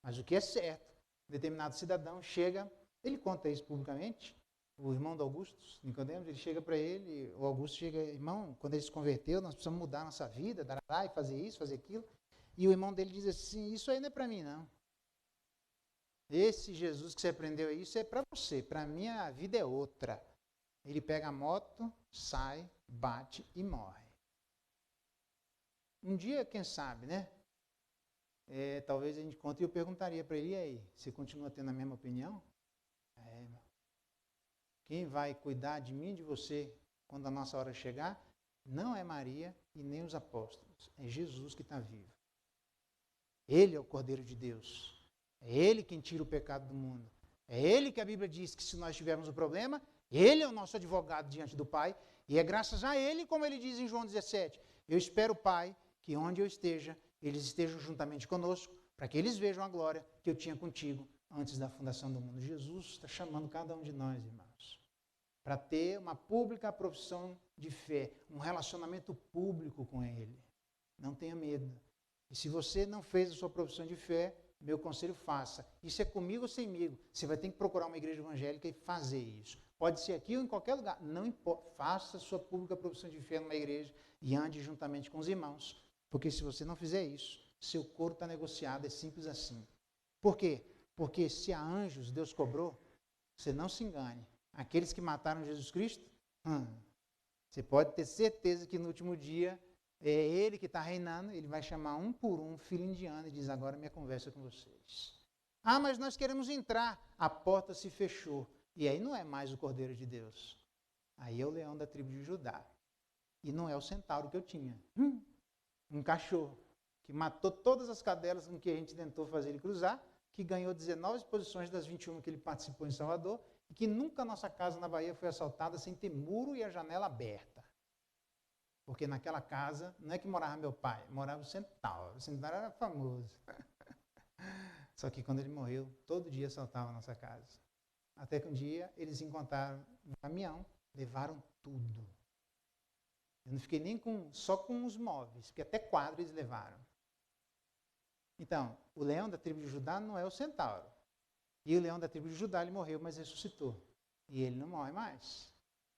Mas o que é certo, determinado cidadão chega... Ele conta isso publicamente. o irmão do Augusto, Nicodemos, ele chega para ele, o Augusto chega, irmão, quando ele se converteu, nós precisamos mudar a nossa vida, dará, e fazer isso, fazer aquilo. E o irmão dele diz assim, isso aí não é para mim, não. Esse Jesus que você aprendeu aí, isso é para você, para mim a vida é outra. Ele pega a moto, sai, bate e morre. Um dia, quem sabe, né? Talvez a gente conte e eu perguntaria para ele, e aí, você continua tendo a mesma opinião? Quem vai cuidar de mim e de você quando a nossa hora chegar, não é Maria e nem os apóstolos, é Jesus que está vivo. Ele é o Cordeiro de Deus. É Ele quem tira o pecado do mundo. É Ele que a Bíblia diz que se nós tivermos um problema, Ele é o nosso advogado diante do Pai, e é graças a Ele, como Ele diz em João 17, eu espero, Pai, que onde eu esteja, eles estejam juntamente conosco, para que eles vejam a glória que eu tinha contigo antes da fundação do mundo. Jesus está chamando cada um de nós, irmãos, para ter uma pública profissão de fé, um relacionamento público com Ele. Não tenha medo. E se você não fez a sua profissão de fé, meu conselho, faça. Isso é comigo ou semigo. Você vai ter que procurar uma igreja evangélica e fazer isso. Pode ser aqui ou em qualquer lugar. Não importa. Faça a sua pública profissão de fé numa igreja e ande juntamente com os irmãos. Porque se você não fizer isso, seu couro está negociado. É simples assim. Por quê? Porque se há anjos Deus cobrou, você não se engane. Aqueles que mataram Jesus Cristo, você pode ter certeza que no último dia é Ele que está reinando, Ele vai chamar um por um, filho indiano, e diz, agora minha conversa com vocês. Ah, mas nós queremos entrar. A porta se fechou. E aí não é mais o Cordeiro de Deus. Aí é o leão da tribo de Judá. E não é o centauro que eu tinha. Um cachorro que matou todas as cadelas com que a gente tentou fazer ele cruzar, que ganhou 19 posições das 21 que ele participou em Salvador, e que nunca a nossa casa na Bahia foi assaltada sem ter muro e a janela aberta. Porque naquela casa, não é que morava meu pai, morava o centauro. O centauro era famoso. Só que quando ele morreu, todo dia assaltava a nossa casa. Até que um dia eles encontraram um caminhão, levaram tudo. Eu não fiquei nem só com os móveis, porque até quadro eles levaram. Então, o leão da tribo de Judá não é o centauro. E o leão da tribo de Judá, ele morreu, mas ressuscitou. E ele não morre mais.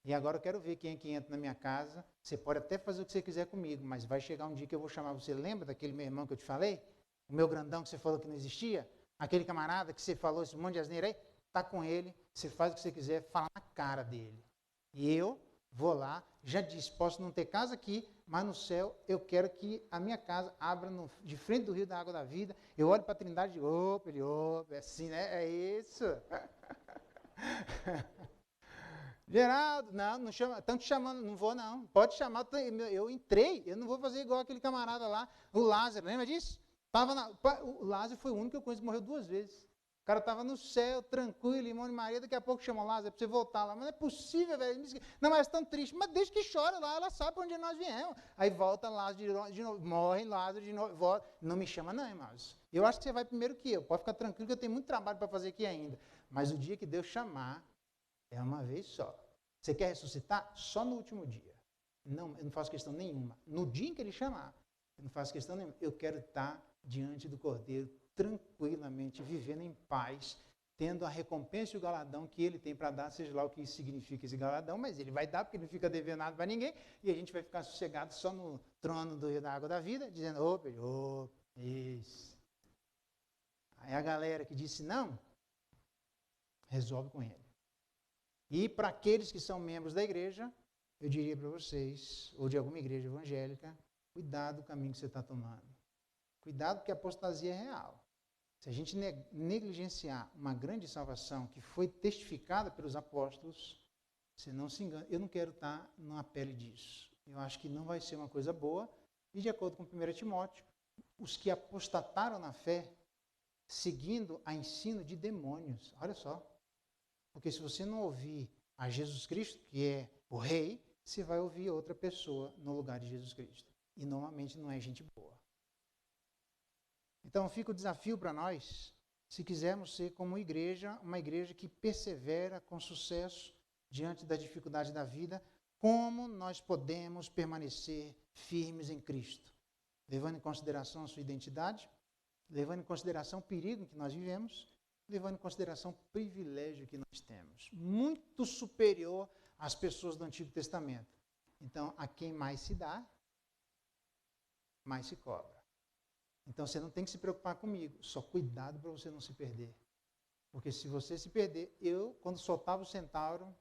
E agora eu quero ver quem é que entra na minha casa. Você pode até fazer o que você quiser comigo, mas vai chegar um dia que eu vou chamar você. Lembra daquele meu irmão que eu te falei? O meu grandão que você falou que não existia? Aquele camarada que você falou esse monte de asneira aí? Está com ele, você faz o que você quiser, fala na cara dele. E eu vou lá, já disse, posso não ter casa aqui, mas no céu eu quero que a minha casa abra de frente do rio da água da vida. Eu olho para a Trindade e digo, opa, é assim, né? É isso. Geraldo, não chama, estão te chamando, não vou não, pode chamar, eu entrei, eu não vou fazer igual aquele camarada lá, o Lázaro, lembra disso? O Lázaro foi o único que eu conheço que morreu 2 vezes. O cara estava no céu, tranquilo, irmão de Maria, daqui a pouco chamou Lázaro, é para você voltar lá, mas não é possível, velho, não, mas tão triste, mas deixa que chora lá, ela sabe para onde nós viemos. Aí volta Lázaro de novo, morre Lázaro de novo, volta, não me chama não, irmãos, eu acho que você vai primeiro que eu, pode ficar tranquilo que eu tenho muito trabalho para fazer aqui ainda, mas o dia que Deus chamar, é uma vez só. Você quer ressuscitar? Só no último dia. Não, eu não faço questão nenhuma. No dia em que ele chamar, eu não faço questão nenhuma. Eu quero estar diante do Cordeiro, tranquilamente, vivendo em paz, tendo a recompensa e o galardão que ele tem para dar, seja lá o que significa esse galardão, mas ele vai dar, porque ele não fica devendo nada para ninguém, e a gente vai ficar sossegado só no trono da água da vida, dizendo, isso. Aí a galera que disse não, resolve com ele. E para aqueles que são membros da igreja, eu diria para vocês, ou de alguma igreja evangélica, cuidado com o caminho que você está tomando. Cuidado porque a apostasia é real. Se a gente negligenciar uma grande salvação que foi testificada pelos apóstolos, você não se engana. Eu não quero estar na pele disso. Eu acho que não vai ser uma coisa boa. E de acordo com 1 Timóteo, os que apostataram na fé, seguindo a ensino de demônios. Olha só. Porque se você não ouvir a Jesus Cristo, que é o rei, você vai ouvir outra pessoa no lugar de Jesus Cristo. E normalmente não é gente boa. Então fica o desafio para nós, se quisermos ser como igreja, uma igreja que persevera com sucesso diante da dificuldade da vida, como nós podemos permanecer firmes em Cristo, levando em consideração a sua identidade, levando em consideração o perigo em que nós vivemos levando em consideração o privilégio que nós temos, muito superior às pessoas do Antigo Testamento. Então, a quem mais se dá, mais se cobra. Então, você não tem que se preocupar comigo, só cuidado para você não se perder. Porque se você se perder, eu, quando soltava o centauro,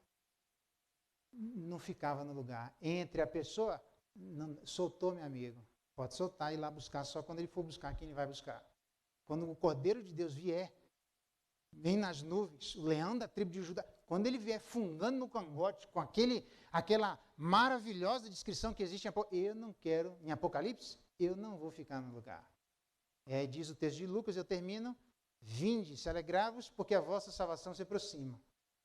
não ficava no lugar. Entre a pessoa, não, soltou, meu amigo, pode soltar e ir lá buscar, só quando ele for buscar quem ele vai buscar. Quando o Cordeiro de Deus vier, vem nas nuvens, o leão da tribo de Judá, quando ele vier fungando no cangote, com aquela maravilhosa descrição que existe em Apocalipse, eu não vou ficar no lugar. Diz o texto de Lucas, eu termino, vinde, se alegrai-vos, porque a vossa salvação se aproxima.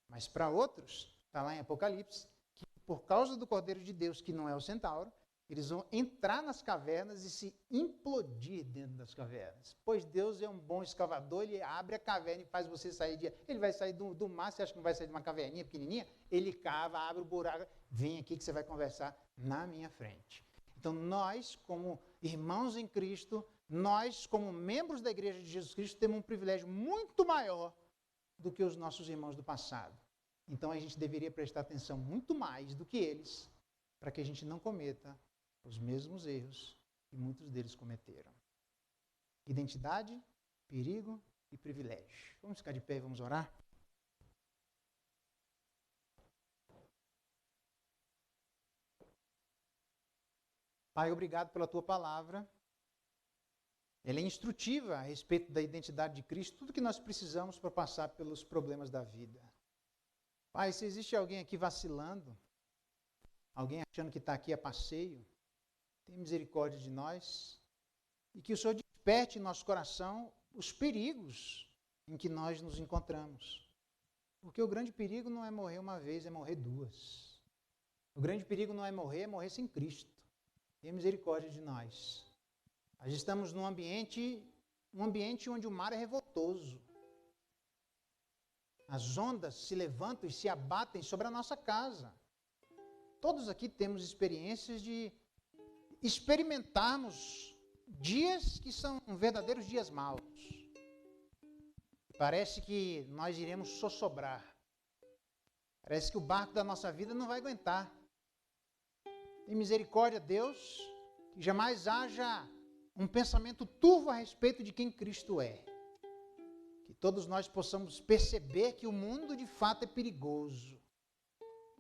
Mas para outros, está lá em Apocalipse, que por causa do Cordeiro de Deus, que não é o centauro, eles vão entrar nas cavernas e se implodir dentro das cavernas. Pois Deus é um bom escavador, ele abre a caverna e faz você sair de... Ele vai sair do mar, você acha que não vai sair de uma caverninha pequenininha? Ele cava, abre o buraco, vem aqui que você vai conversar na minha frente. Então nós, como irmãos em Cristo, nós, como membros da Igreja de Jesus Cristo, temos um privilégio muito maior do que os nossos irmãos do passado. Então a gente deveria prestar atenção muito mais do que eles, para que a gente não cometa os mesmos erros que muitos deles cometeram. Identidade, perigo e privilégio. Vamos ficar de pé e vamos orar? Pai, obrigado pela tua palavra. Ela é instrutiva a respeito da identidade de Cristo, tudo que nós precisamos para passar pelos problemas da vida. Pai, se existe alguém aqui vacilando, alguém achando que está aqui a passeio, tem misericórdia de nós e que o Senhor desperte em nosso coração os perigos em que nós nos encontramos. Porque o grande perigo não é morrer uma vez, é morrer duas. O grande perigo não é morrer sem Cristo. Tenha misericórdia de nós. Nós estamos num ambiente onde o mar é revoltoso. As ondas se levantam e se abatem sobre a nossa casa. Todos aqui temos experiências de experimentarmos dias que são verdadeiros dias maus. Parece que nós iremos sossobrar. Parece que o barco da nossa vida não vai aguentar. Tem misericórdia, Deus, que jamais haja um pensamento turvo a respeito de quem Cristo é. Que todos nós possamos perceber que o mundo de fato é perigoso.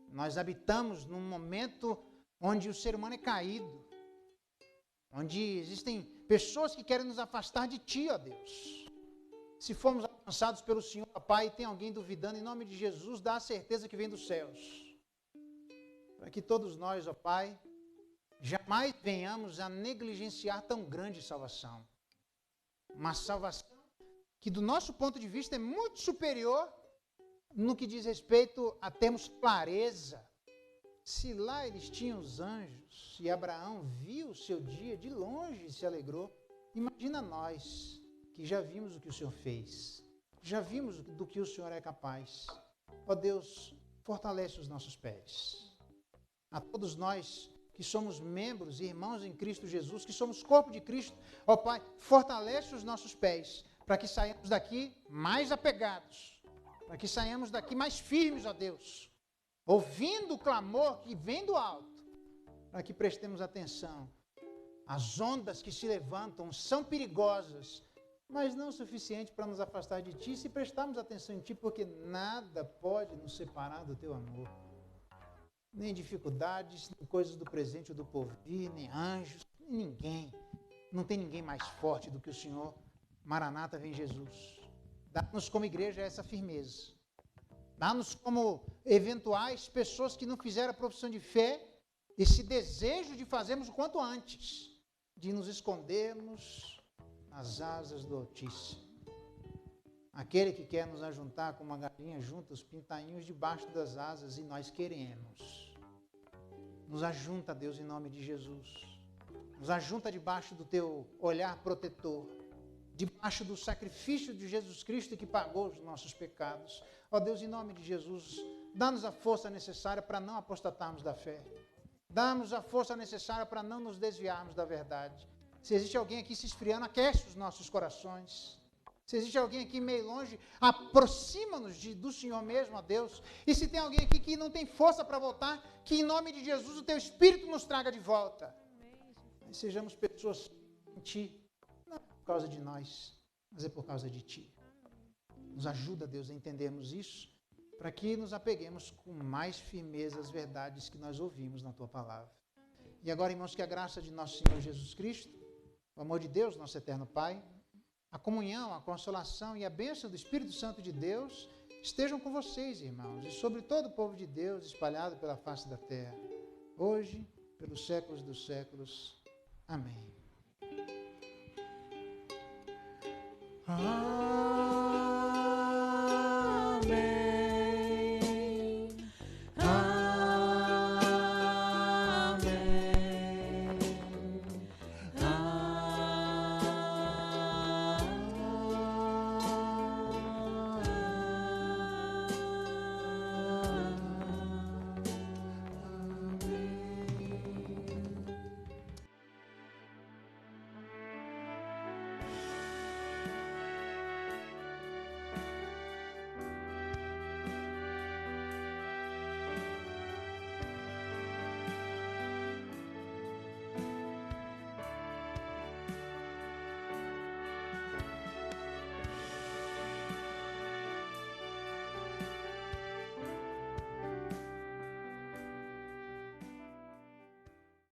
Nós habitamos num momento onde o ser humano é caído, onde existem pessoas que querem nos afastar de Ti, ó Deus. Se formos alcançados pelo Senhor, ó Pai, e tem alguém duvidando, em nome de Jesus, dá a certeza que vem dos céus. Para que todos nós, ó Pai, jamais venhamos a negligenciar tão grande salvação. Uma salvação que, do nosso ponto de vista, é muito superior no que diz respeito a termos clareza. Se lá eles tinham os anjos e Abraão viu o seu dia de longe e se alegrou, imagina nós que já vimos o que o Senhor fez, já vimos do que o Senhor é capaz. Ó Deus, fortalece os nossos pés. A todos nós que somos membros e irmãos em Cristo Jesus, que somos corpo de Cristo, ó Pai, fortalece os nossos pés, para que saiamos daqui mais apegados, para que saiamos daqui mais firmes, ó Deus, ouvindo o clamor que vem do alto, para que prestemos atenção. As ondas que se levantam são perigosas, mas não o suficiente para nos afastar de Ti, se prestarmos atenção em Ti, porque nada pode nos separar do Teu amor. Nem dificuldades, nem coisas do presente ou do porvir, nem anjos, ninguém. Não tem ninguém mais forte do que o Senhor. Maranata, vem Jesus. Dá-nos como igreja essa firmeza. Dá-nos como eventuais pessoas que não fizeram a profissão de fé, esse desejo de fazermos o quanto antes, de nos escondermos nas asas do Altíssimo. Aquele que quer nos ajuntar como uma galinha junta os pintainhos debaixo das asas, e nós queremos. Nos ajunta, Deus, em nome de Jesus. Nos ajunta debaixo do Teu olhar protetor, debaixo do sacrifício de Jesus Cristo que pagou os nossos pecados. Ó Deus, em nome de Jesus, dá-nos a força necessária para não apostatarmos da fé. Dá-nos a força necessária para não nos desviarmos da verdade. Se existe alguém aqui se esfriando, aquece os nossos corações. Se existe alguém aqui meio longe, aproxima-nos do Senhor mesmo, ó Deus. E se tem alguém aqui que não tem força para voltar, que em nome de Jesus o Teu Espírito nos traga de volta. E sejamos pessoas em Ti, não por causa de nós, mas é por causa de Ti. Nos ajuda, Deus, a entendermos isso, para que nos apeguemos com mais firmeza às verdades que nós ouvimos na Tua Palavra. E agora, irmãos, que a graça de nosso Senhor Jesus Cristo, o amor de Deus, nosso eterno Pai, a comunhão, a consolação e a bênção do Espírito Santo de Deus estejam com vocês, irmãos, e sobre todo o povo de Deus espalhado pela face da terra, hoje, pelos séculos dos séculos. Amém.